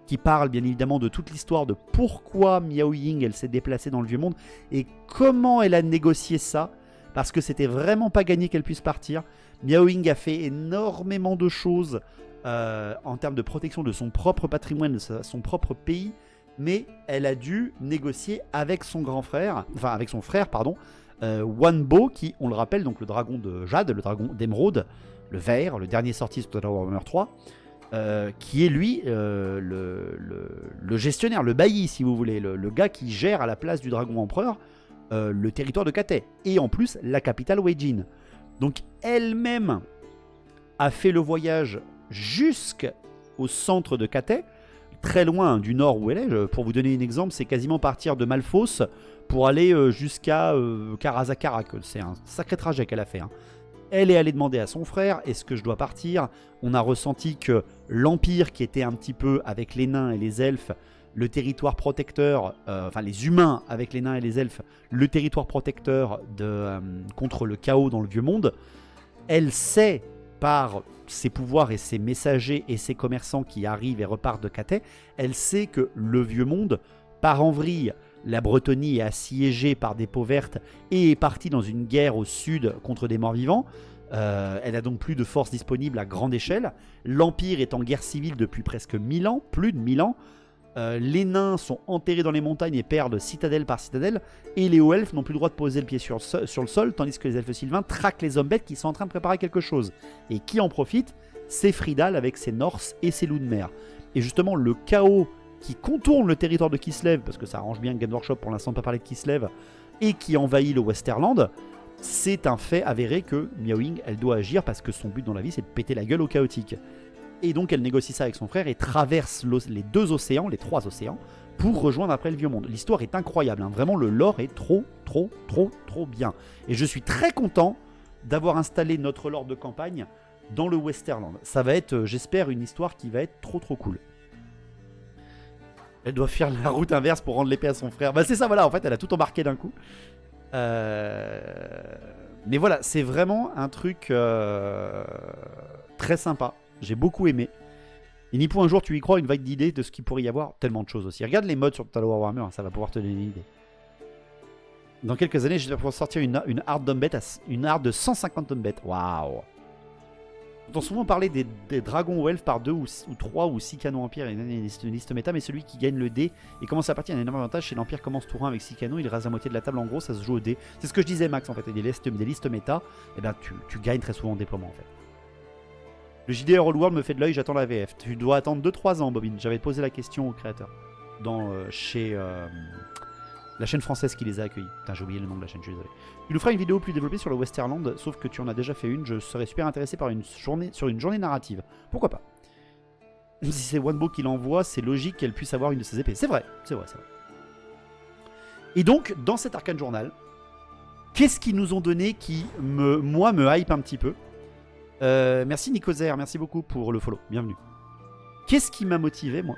qui parle bien évidemment de toute l'histoire de pourquoi Miao Ying elle s'est déplacée dans le vieux monde, et comment elle a négocié ça, parce que c'était vraiment pas gagné qu'elle puisse partir. Miao Ying a fait énormément de choses en termes de protection de son propre patrimoine, de son propre pays, mais elle a dû négocier avec son grand frère, enfin avec son frère, pardon, Wanbo, qui, on le rappelle, donc le dragon de Jade, le dragon d'émeraude, le vert, le dernier sorti sur Total Warhammer 3, qui est lui le gestionnaire, le bailli, si vous voulez, le gars qui gère à la place du dragon empereur le territoire de Cathay, et en plus la capitale Weijin. Donc elle-même a fait le voyage jusqu'au centre de Cathay, très loin du nord où elle est. Pour vous donner un exemple, c'est quasiment partir de Malfos pour aller jusqu'à Karazakarak. C'est un sacré trajet qu'elle a fait. Hein. Elle est allée demander à son frère, est-ce que je dois partir? On a ressenti que l'Empire, qui était un petit peu avec les nains et les elfes, le territoire protecteur, enfin les humains avec les nains et les elfes, le territoire protecteur contre le chaos dans le vieux monde, elle sait par ses pouvoirs et ses messagers et ses commerçants qui arrivent et repartent de Cathay, elle sait que le vieux monde part en vrille. La Bretonie est assiégée par des peaux vertes et est partie dans une guerre au sud contre des morts-vivants. Elle a donc plus de forces disponibles à grande échelle. L'Empire est en guerre civile depuis presque 1000 ans, plus de 1000 ans. Les nains sont enterrés dans les montagnes et perdent citadelle par citadelle. Et les hauts elfes n'ont plus le droit de poser le pied sur le sol, tandis que les elfes sylvains traquent les hommes bêtes qui sont en train de préparer quelque chose. Et qui en profite? C'est Fridal avec ses Norse et ses loups de mer. Et justement, le chaos qui contourne le territoire de Kislev, parce que ça arrange bien Game Workshop pour l'instant de ne pas parler de Kislev, et qui envahit le Westerland, c'est un fait avéré que Miao Ying, elle doit agir parce que son but dans la vie, c'est de péter la gueule au chaotique. Et donc elle négocie ça avec son frère et traverse les 2 océans, les 3 océans, pour rejoindre après le vieux monde. L'histoire est incroyable, hein. Vraiment le lore est trop bien. Et je suis très content d'avoir installé notre lore de campagne dans le Westerland. Ça va être, j'espère, une histoire qui va être trop cool. Elle doit faire la route inverse pour rendre l'épée à son frère. Bah c'est ça, voilà, en fait, elle a tout embarqué d'un coup. Mais voilà, c'est vraiment un truc très sympa. J'ai beaucoup aimé. Et Nippo, un jour, tu y crois, une vague d'idées de ce qu'il pourrait y avoir. Tellement de choses aussi. Regarde les modes sur Total Warhammer, ça va pouvoir te donner une idée. Dans quelques années, j'espère pouvoir sortir une hard une hard de 150 dumbbells. Waouh. On entend souvent parler des dragons ou elfes par 2 ou 3 ou 6 canons empire et une liste méta, mais celui qui gagne le dé et commence la partie a un énorme avantage. Chez l'empire commence tour 1 avec 6 canons, il rase la moitié de la table, en gros ça se joue au dé. C'est ce que je disais Max en fait, et des listes méta, et ben tu gagnes très souvent en déploiement en fait. Le JDR All World me fait de l'œil, j'attends la VF. Tu dois attendre 2-3 ans Bobine, j'avais posé la question au créateur chez la chaîne française qui les a accueillis. Putain, j'ai oublié le nom de la chaîne, je suis désolé. Tu nous feras une vidéo plus développée sur le Westerland, sauf que tu en as déjà fait une. Je serais super intéressé par une journée narrative. Pourquoi pas? Si c'est Wanbo qui l'envoie, c'est logique qu'elle puisse avoir une de ses épées. C'est vrai, c'est vrai, c'est vrai. Et donc, dans cet Arcane Journal, qu'est-ce qu'ils nous ont donné qui, moi, me hype un petit peu? Merci Nicozer, merci beaucoup pour le follow. Bienvenue. Qu'est-ce qui m'a motivé, moi?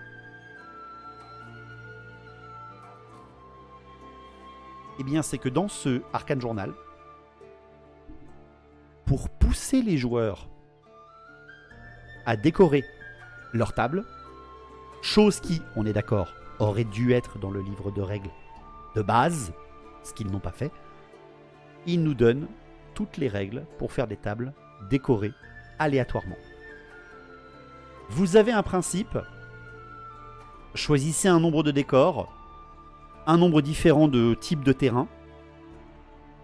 Eh bien, c'est que dans ce Arcane Journal, pour pousser les joueurs à décorer leur table, chose qui, on est d'accord, aurait dû être dans le livre de règles de base, ce qu'ils n'ont pas fait, ils nous donnent toutes les règles pour faire des tables décorées aléatoirement. Vous avez un principe, choisissez un nombre de décors, un nombre différent de types de terrain.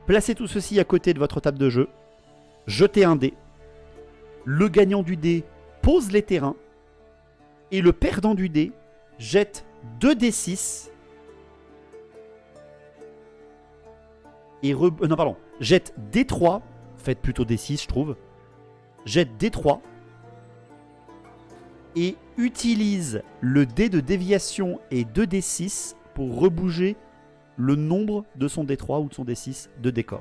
Placez tout ceci à côté de votre table de jeu. Jetez un dé. Le gagnant du dé pose les terrains. Et le perdant du dé jette 2 D6. Et non, pardon. Jette D3. Faites plutôt D6, je trouve. Jette D3. Et utilise le dé de déviation et 2 D6 pour rebouger le nombre de son D3 ou de son D6 de décor.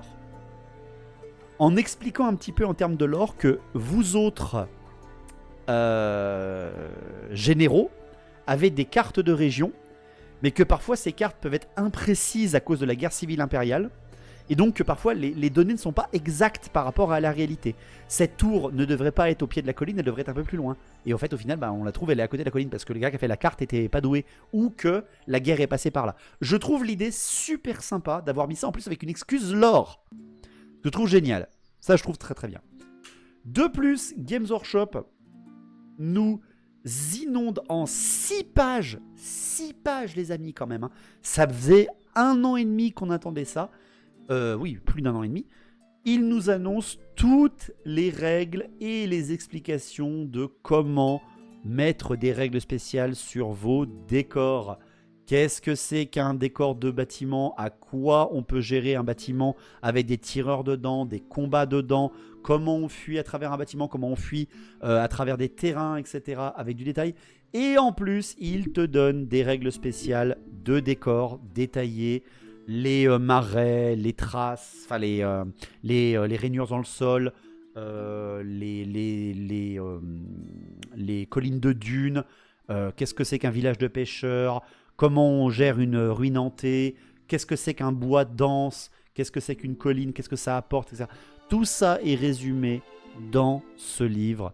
En expliquant un petit peu en termes de lore que vous autres généraux avez des cartes de région, mais que parfois ces cartes peuvent être imprécises à cause de la guerre civile impériale, et donc que parfois les données ne sont pas exactes par rapport à la réalité. Cette tour ne devrait pas être au pied de la colline, elle devrait être un peu plus loin. Et en fait, au final, on la trouve, elle est à côté de la colline parce que le gars qui a fait la carte était pas doué ou que la guerre est passée par là. Je trouve l'idée super sympa d'avoir mis ça en plus avec une excuse lore. Je trouve génial. Ça, je trouve très très bien. De plus, Games Workshop nous inonde en 6 pages. 6 pages, les amis, quand même. Hein. Ça faisait 1 an et demi qu'on attendait ça. Oui, plus d'1 an et demi. Il nous annonce toutes les règles et les explications de comment mettre des règles spéciales sur vos décors. Qu'est-ce que c'est qu'un décor de bâtiment? À quoi on peut gérer un bâtiment avec des tireurs dedans, des combats dedans? Comment on fuit à travers un bâtiment? Comment on fuit à travers des terrains, etc. avec du détail. Et en plus, il te donne des règles spéciales de décors détaillés. Les marais, les traces, enfin les rainures dans le sol, les collines de dunes, qu'est-ce que c'est qu'un village de pêcheurs, comment on gère une ruine hantée, qu'est-ce que c'est qu'un bois dense, qu'est-ce que c'est qu'une colline, qu'est-ce que ça apporte, etc. Tout ça est résumé dans ce livre.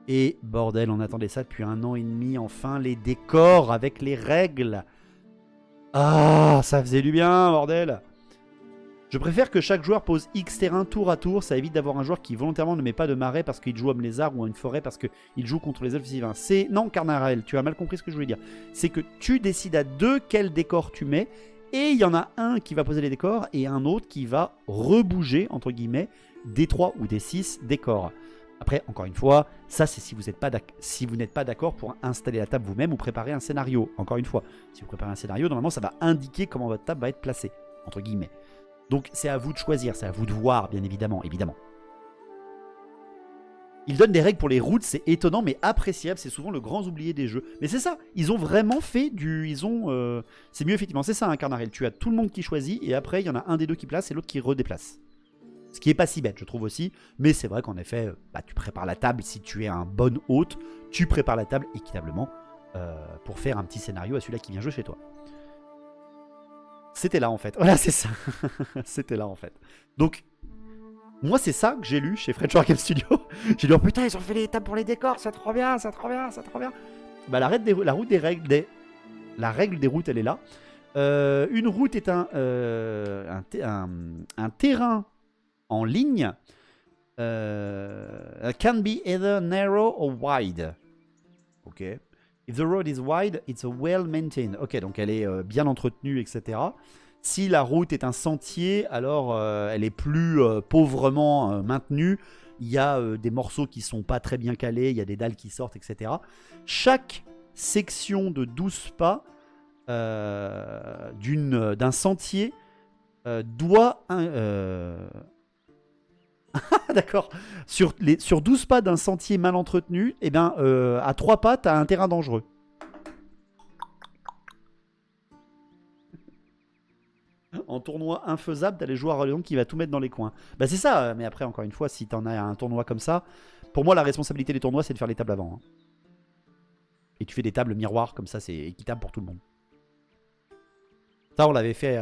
Et bordel, on attendait ça depuis 1 an et demi, enfin les décors avec les règles. Ah, ça faisait du bien, bordel. Je préfère que chaque joueur pose X terrain tour à tour. Ça évite d'avoir un joueur qui volontairement ne met pas de marais parce qu'il joue à lézard ou à une forêt parce qu'il joue contre les elfes divins. Non, Carnarel, tu as mal compris ce que je voulais dire. C'est que tu décides à 2 quel décor tu mets. Et il y en a un qui va poser les décors et un autre qui va rebouger, entre guillemets, des 3 ou des 6 décors. Après, encore une fois, ça c'est si vous n'êtes pas d'accord pour installer la table vous-même ou préparer un scénario. Encore une fois, si vous préparez un scénario, normalement ça va indiquer comment votre table va être placée, entre guillemets. Donc c'est à vous de choisir, c'est à vous de voir, bien évidemment. Ils donnent des règles pour les routes, c'est étonnant mais appréciable, c'est souvent le grand oublié des jeux. Mais c'est ça, ils ont vraiment fait du... C'est mieux effectivement, c'est ça un Carnarel, tu as tout le monde qui choisit et après il y en a un des deux qui place et l'autre qui redéplace. Ce qui est pas si bête, je trouve aussi. Mais c'est vrai qu'en effet, tu prépares la table. Si tu es un bon hôte, tu prépares la table équitablement pour faire un petit scénario à celui-là qui vient jouer chez toi. C'était là en fait. Voilà, c'est ça. C'était là en fait. Donc, moi, c'est ça que j'ai lu chez French Game Studio. J'ai lu, oh putain, ils ont fait les tables pour les décors. C'est trop bien, c'est trop bien, c'est trop bien. Bah, la règle des routes, elle est là. Une route est un terrain en ligne. Can be either narrow or wide. Ok. If the road is wide, it's well maintained. Ok, donc elle est bien entretenue, etc. Si la route est un sentier, alors elle est plus pauvrement maintenue. Il y a des morceaux qui sont pas très bien calés, il y a des dalles qui sortent, etc. Chaque section de 12 pas d'un sentier doit... D'accord. Sur 12 pas d'un sentier mal entretenu, eh ben, à 3 pas, tu as un terrain dangereux. En tournoi infaisable, t'as les joueurs à Lyon qui va tout mettre dans les coins. Bah c'est ça, mais après, encore une fois, si t'en as un tournoi comme ça, pour moi, la responsabilité des tournois, c'est de faire les tables avant. Hein. Et tu fais des tables miroirs, comme ça, c'est équitable pour tout le monde. Ça, on l'avait fait,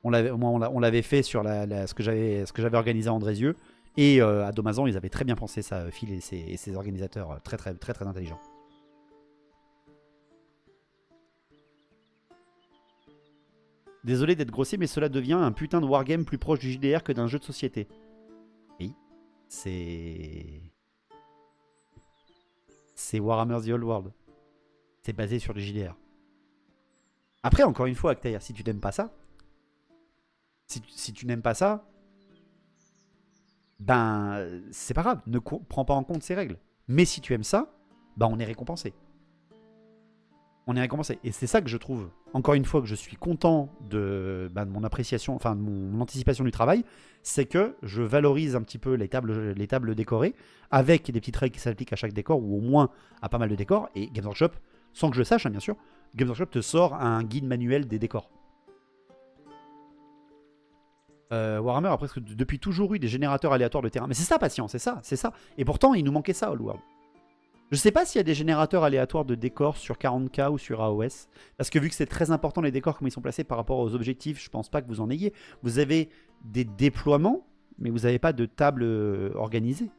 on l'avait fait sur ce que j'avais organisé à Andrézieux. Et à Domazan, ils avaient très bien pensé ça, Phil et ses organisateurs, très très très très intelligents. Désolé d'être grossier, mais cela devient un putain de wargame plus proche du JDR que d'un jeu de société. Oui, c'est Warhammer The Old World. C'est basé sur le JDR. Après, encore une fois, Actair, si tu n'aimes pas ça, si tu n'aimes pas ça, ben c'est pas grave, ne prends pas en compte ces règles. Mais si tu aimes ça, ben on est récompensé. On est récompensé. Et c'est ça que je trouve, encore une fois, que je suis content de mon appréciation, enfin de mon anticipation du travail, c'est que je valorise un petit peu les tables décorées, avec des petites règles qui s'appliquent à chaque décor, ou au moins à pas mal de décors. Et Games Workshop, sans que je le sache, hein, bien sûr, Games Workshop te sort un guide manuel des décors. Warhammer a presque depuis toujours eu des générateurs aléatoires de terrain. Mais c'est ça, patient, c'est ça. Et pourtant, il nous manquait ça, Old World. Je sais pas s'il y a des générateurs aléatoires de décors sur 40K ou sur AOS. Parce que vu que c'est très important les décors, comment ils sont placés par rapport aux objectifs, je pense pas que vous en ayez. Vous avez des déploiements, mais vous n'avez pas de table organisée.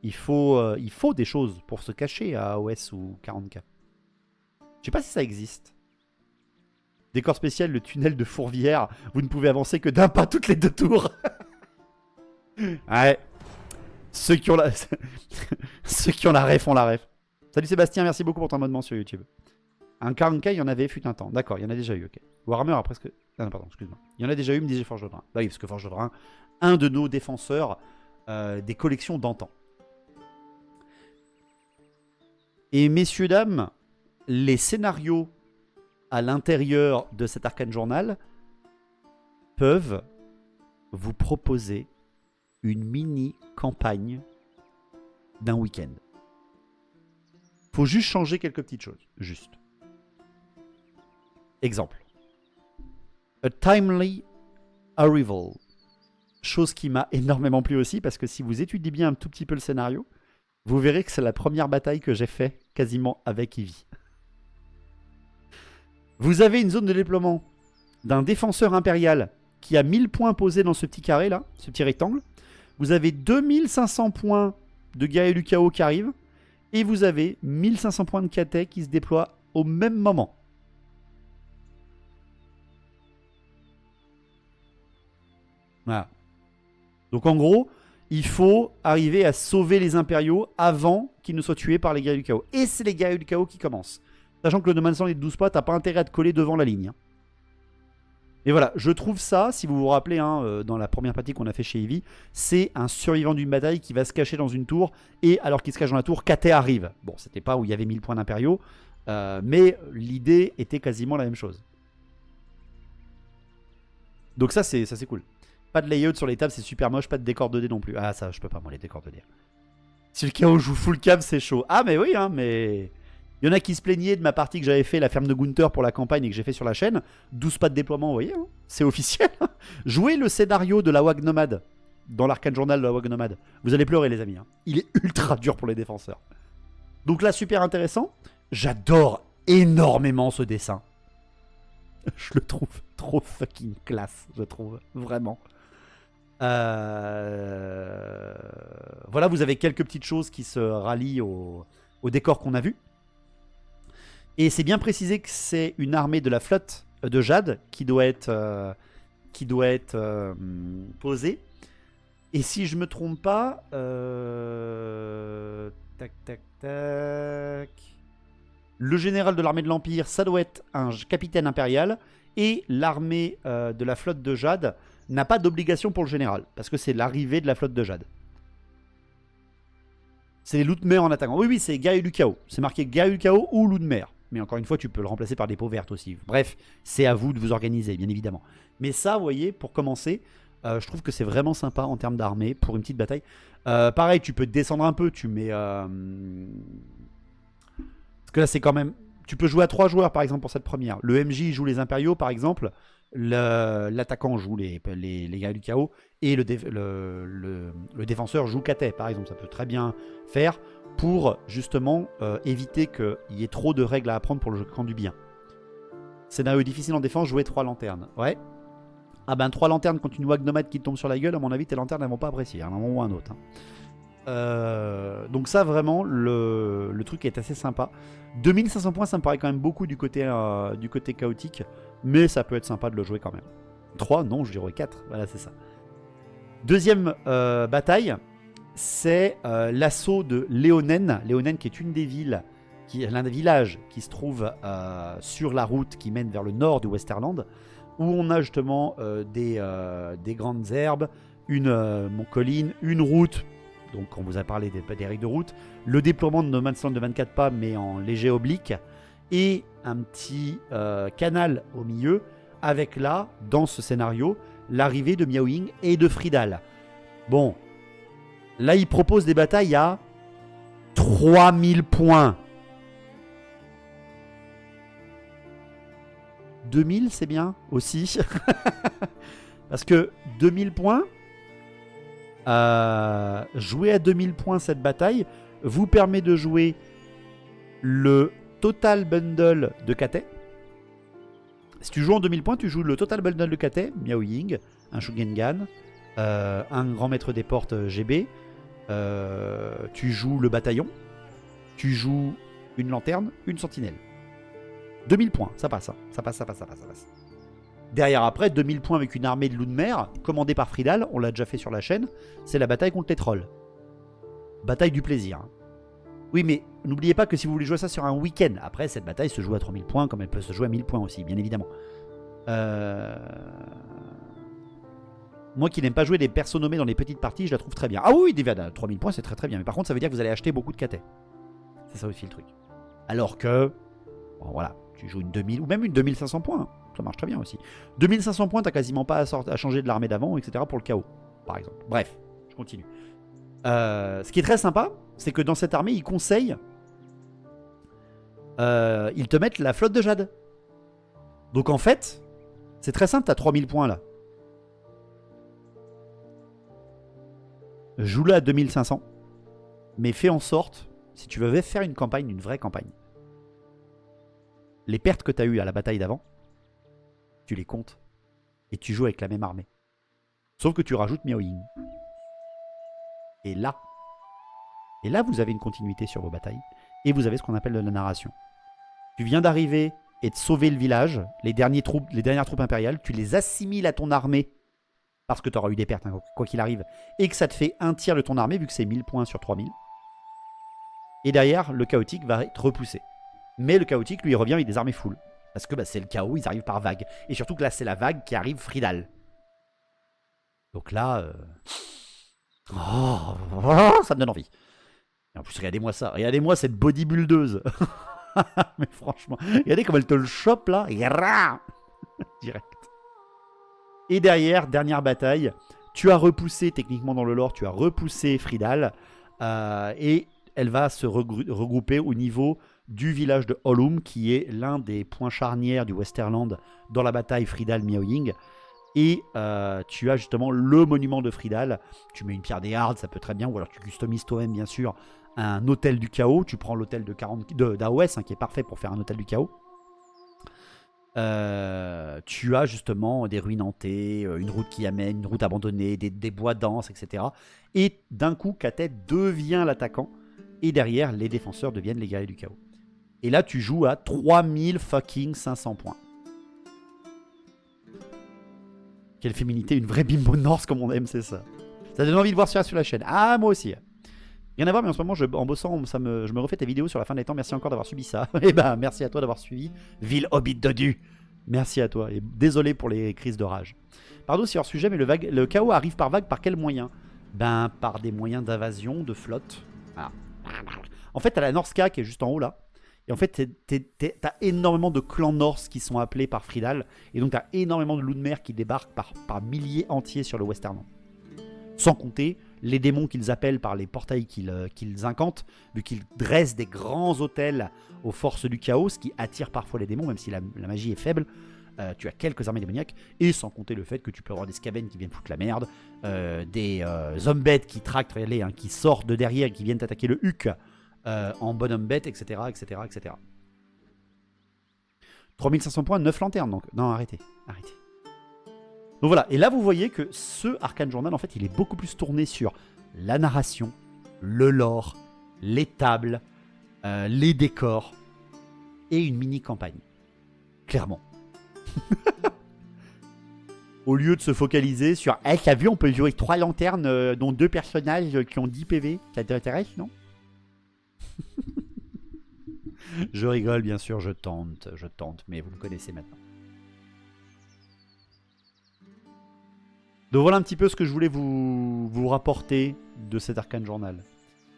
Il faut des choses pour se cacher à AOS ou 40K. Je sais pas si ça existe. Décor spécial, le tunnel de Fourvière. Vous ne pouvez avancer que d'un pas toutes les 2 tours. Ouais. Ceux qui ont la ref ont la ref. Salut Sébastien, merci beaucoup pour ton abonnement sur YouTube. Un 40K, il y en avait fut un temps. D'accord, il y en a déjà eu, ok. Warhammer a presque... Ah non, pardon, excuse-moi. Il y en a déjà eu, me disait Forge de Brin. Bah oui, parce que Forge de Brin, un de nos défenseurs des collections d'antan. Et messieurs, dames, les scénarios à l'intérieur de cet Arcane Journal peuvent vous proposer une mini-campagne d'un week-end. Faut juste changer quelques petites choses. Juste. Exemple. A timely arrival. Chose qui m'a énormément plu aussi, parce que si vous étudiez bien un tout petit peu le scénario, vous verrez que c'est la première bataille que j'ai fait quasiment avec Eevee. Vous avez une zone de déploiement d'un défenseur impérial qui a 1000 points posés dans ce petit carré là, ce petit rectangle. Vous avez 2500 points de guerrier du chaos qui arrivent. Et vous avez 1500 points de Katek qui se déploient au même moment. Voilà. Donc en gros, il faut arriver à sauver les impériaux avant qu'ils ne soient tués par les guerriers du chaos. Et c'est les guerriers du chaos qui commencent. Sachant que le No Man's Land est de 12 pas, t'as pas intérêt à te coller devant la ligne. Hein. Et voilà, je trouve ça, si vous vous rappelez, hein, dans la première partie qu'on a fait chez Eevee, c'est un survivant d'une bataille qui va se cacher dans une tour, et alors qu'il se cache dans la tour, Katé arrive. Bon, c'était pas où il y avait 1000 points d'impériaux, mais l'idée était quasiment la même chose. Donc ça, c'est cool. Pas de layout sur les tables, c'est super moche, pas de décor 2D non plus. Ah ça, je peux pas, moi, les décors 2D. Si le chaos joue full cam, c'est chaud. Ah mais oui, hein, mais... Il y en a qui se plaignaient de ma partie que j'avais fait, la ferme de Gunther pour la campagne et que j'ai fait sur la chaîne. 12 pas de déploiement, vous voyez, hein, c'est officiel. Jouez le scénario de la WAG Nomade dans l'Arcane Journal de la WAG Nomade. Vous allez pleurer, les amis. Hein. Il est ultra dur pour les défenseurs. Donc là, super intéressant. J'adore énormément ce dessin. Je le trouve trop fucking classe, je trouve, vraiment. Voilà, vous avez quelques petites choses qui se rallient au décor qu'on a vu. Et c'est bien précisé que c'est une armée de la flotte de jade qui doit être, posée. Et si je me trompe pas, tac, tac, tac. Le général de l'armée de l'Empire, ça doit être un capitaine impérial. Et l'armée de la flotte de Jade n'a pas d'obligation pour le général. Parce que c'est l'arrivée de la flotte de Jade. C'est les loups de mer en attaquant. Oui, c'est Gaël du Chaos. C'est marqué Gaël du Chaos ou loup de mer. Mais encore une fois, tu peux le remplacer par des peaux vertes aussi. Bref, c'est à vous de vous organiser, bien évidemment. Mais ça, vous voyez, pour commencer, je trouve que c'est vraiment sympa en termes d'armée pour une petite bataille. Pareil, tu peux descendre un peu. Tu mets... Parce que là, c'est quand même... Tu peux jouer à 3 joueurs, par exemple, pour cette première. Le MJ joue les Impériaux, par exemple. L'attaquant joue les gars du chaos. Et le défenseur joue Katet, par exemple. Ça peut très bien faire pour, justement, éviter qu'il y ait trop de règles à apprendre pour le camp du bien. Scénario difficile en défense, jouer 3 lanternes. Ouais. Ah ben, 3 lanternes contre une wag nomade qui te tombe sur la gueule, à mon avis, tes lanternes, elles vont pas apprécier, à un moment ou à un autre. Donc ça, vraiment, le truc est assez sympa. 2500 points, ça me paraît quand même beaucoup du côté chaotique, mais ça peut être sympa de le jouer quand même. 3, non, je dirais 4, voilà, c'est ça. Deuxième bataille, c'est l'assaut de Léonen. Léonen qui est une des villes, l'un des villages qui se trouve sur la route qui mène vers le nord du Westerland, où on a justement des grandes herbes, une colline, une route. Donc on vous a parlé des règles de route, le déploiement de No Man's Land de 24 pas mais en léger oblique, et un petit canal au milieu, avec là, dans ce scénario, l'arrivée de Miaoying et de Fridal. Bon, là il propose des batailles à 3000 points. 2000 c'est bien aussi. Parce que 2000 points... jouer à 2000 points cette bataille vous permet de jouer le total bundle de Katet. Si tu joues en 2000 points, tu joues le total bundle de Katet, Miaoying, un Shugengan, un grand maître des portes GB, tu joues le bataillon, tu joues une lanterne, une sentinelle. 2000 points, ça passe, hein. Ça passe. Derrière après, 2000 points avec une armée de loups de mer, commandée par Fridal, on l'a déjà fait sur la chaîne, c'est la bataille contre les trolls. Bataille du plaisir. Oui, mais n'oubliez pas que si vous voulez jouer ça sur un week-end, après cette bataille se joue à 3000 points, comme elle peut se jouer à 1000 points aussi, bien évidemment. Moi qui n'aime pas jouer des persos nommés dans les petites parties, je la trouve très bien. Ah oui, Deviad, 3000 points c'est très bien, mais par contre ça veut dire que vous allez acheter beaucoup de Katet. C'est ça aussi le truc. Alors que, bon voilà, tu joues une 2000 ou même une 2500 points, hein. Ça marche très bien aussi. 2500 points, t'as quasiment pas à changer de l'armée d'avant, etc. pour le chaos, par exemple. Bref, je continue. Ce qui est très sympa, c'est que dans cette armée, ils conseillent... ils te mettent la flotte de Jade. Donc en fait, c'est très simple, t'as 3000 points là. Joue-le à 2500. Mais fais en sorte, si tu veux faire une campagne, une vraie campagne, les pertes que t'as eues à la bataille d'avant, tu les comptes et tu joues avec la même armée. Sauf que tu rajoutes Miaoying. Et là, vous avez une continuité sur vos batailles et vous avez ce qu'on appelle de la narration. Tu viens d'arriver et de sauver le village, les dernières troupes impériales, tu les assimiles à ton armée parce que tu auras eu des pertes, hein, quoi qu'il arrive, et que ça te fait un tiers de ton armée vu que c'est 1000 points sur 3000. Et derrière, le chaotique va être repoussé. Mais le chaotique, lui, il revient avec des armées full. Parce que c'est le chaos, ils arrivent par vague. Et surtout que là, c'est la vague qui arrive Fridal. Donc là... ça me donne envie. Et en plus, regardez-moi ça. Regardez-moi cette bodybuildeuse. Mais franchement, regardez comme elle te le chope là. Direct. Et derrière, dernière bataille, tu as repoussé, techniquement dans le lore, tu as repoussé Fridal. Et elle va se regrouper au niveau du village de Hollum, qui est l'un des points charnières du Westerland dans la bataille Fridal-Miaoying. Et tu as justement le monument de Fridal. Tu mets une pierre des Hards, ça peut très bien. Ou alors tu customises toi-même, bien sûr, un hôtel du chaos. Tu prends l'hôtel d'AOS, hein, qui est parfait pour faire un hôtel du chaos. Tu as justement des ruines hantées, une route qui amène, une route abandonnée, des bois denses, etc. Et d'un coup, Katet devient l'attaquant. Et derrière, les défenseurs deviennent les guerriers du chaos. Et là, tu joues à 3500 points. Quelle féminité, une vraie bimbo norse comme on aime, c'est ça. Ça donne envie de voir ça sur la chaîne. Ah, moi aussi. Rien à voir, mais en ce moment, en bossant, je me refais tes vidéos sur la fin des temps. Merci encore d'avoir subi ça. Et ben, merci à toi d'avoir suivi. Ville Hobbit Dodu. Merci à toi. Et désolé pour les crises de rage. Pardon si hors sujet, mais le chaos arrive par vague, par quels moyens? Ben, par des moyens d'invasion, de flotte. Voilà. En fait, t'as la Norska qui est juste en haut là. Et en fait, t'as énormément de clans norse qui sont appelés par Fridal. Et donc, t'as énormément de loups de mer qui débarquent par milliers entiers sur le Westerland. Sans compter les démons qu'ils appellent par les portails qu'ils incantent, vu qu'ils dressent des grands hôtels aux forces du chaos, ce qui attire parfois les démons, même si la magie est faible. Tu as quelques armées démoniaques, et sans compter le fait que tu peux avoir des Skaven qui viennent foutre la merde, des Zombettes qui tractent les, qui sortent de derrière et qui viennent attaquer le Huc en bonhomme bête, etc., etc., etc. 3500 points, 9 lanternes, donc. Non, arrêtez. Donc voilà, et là vous voyez que ce Arcane Journal, en fait, il est beaucoup plus tourné sur la narration, le lore, les tables, les décors, et une mini-campagne. Clairement. Au lieu de se focaliser sur « t'as vu, on peut jouer 3 lanternes, dont 2 personnages qui ont 10 PV. Ça t'intéresse, non ?» Je rigole, bien sûr, je tente, mais vous me connaissez maintenant. Donc voilà un petit peu ce que je voulais vous rapporter de cet Arcane Journal.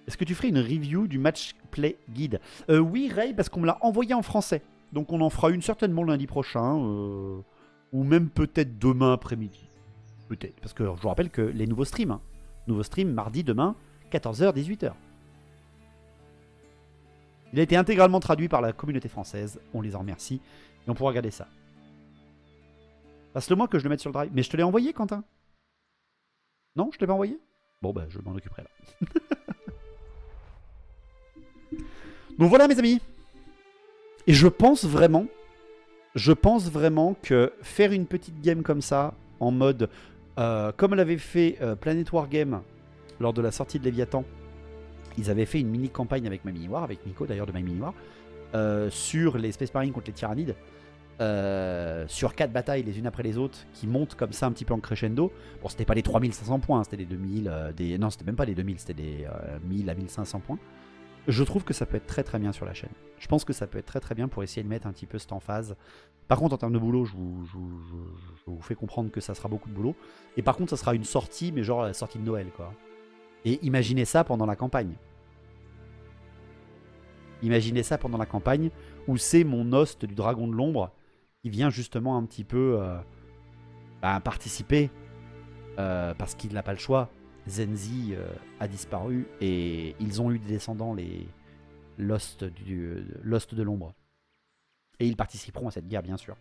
Est-ce que tu ferais une review du Match Play Guide? Oui, Ray, parce qu'on me l'a envoyé en français. Donc on en fera une certainement lundi prochain, ou même peut-être demain après-midi. Peut-être, parce que je vous rappelle que les nouveaux streams, mardi, demain, 14h, 18h. Il a été intégralement traduit par la communauté française, on les en remercie, et on pourra regarder ça. Passe-le moi que je le mette sur le drive. Mais je te l'ai envoyé, Quentin? Non, je te l'ai pas envoyé? Bon, bah, je m'en occuperai là. Donc voilà, mes amis. Et je pense vraiment que faire une petite game comme ça, en mode, comme l'avait fait Planet Wargame lors de la sortie de Léviathan, ils avaient fait une mini-campagne avec Mamie Noire, avec Nico d'ailleurs de Mamie Noire, sur les Space Marines contre les Tyrannides, sur 4 batailles les unes après les autres, qui montent comme ça un petit peu en crescendo. Bon, c'était pas les 3500 points, c'était les 2000, non, c'était même pas les 2000, c'était des 1000 à 1500 points. Je trouve que ça peut être très très bien sur la chaîne. Je pense que ça peut être très très bien pour essayer de mettre un petit peu cette emphase. Par contre, en termes de boulot, je vous fais comprendre que ça sera beaucoup de boulot. Et par contre, ça sera une sortie, mais genre la sortie de Noël, quoi. Et imaginez ça pendant la campagne. Imaginez ça pendant la campagne, où c'est mon host du Dragon de l'Ombre qui vient justement un petit peu participer, parce qu'il n'a pas le choix. Zenzi a disparu et ils ont eu des descendants, les Lost de l'ombre. Et ils participeront à cette guerre, bien sûr.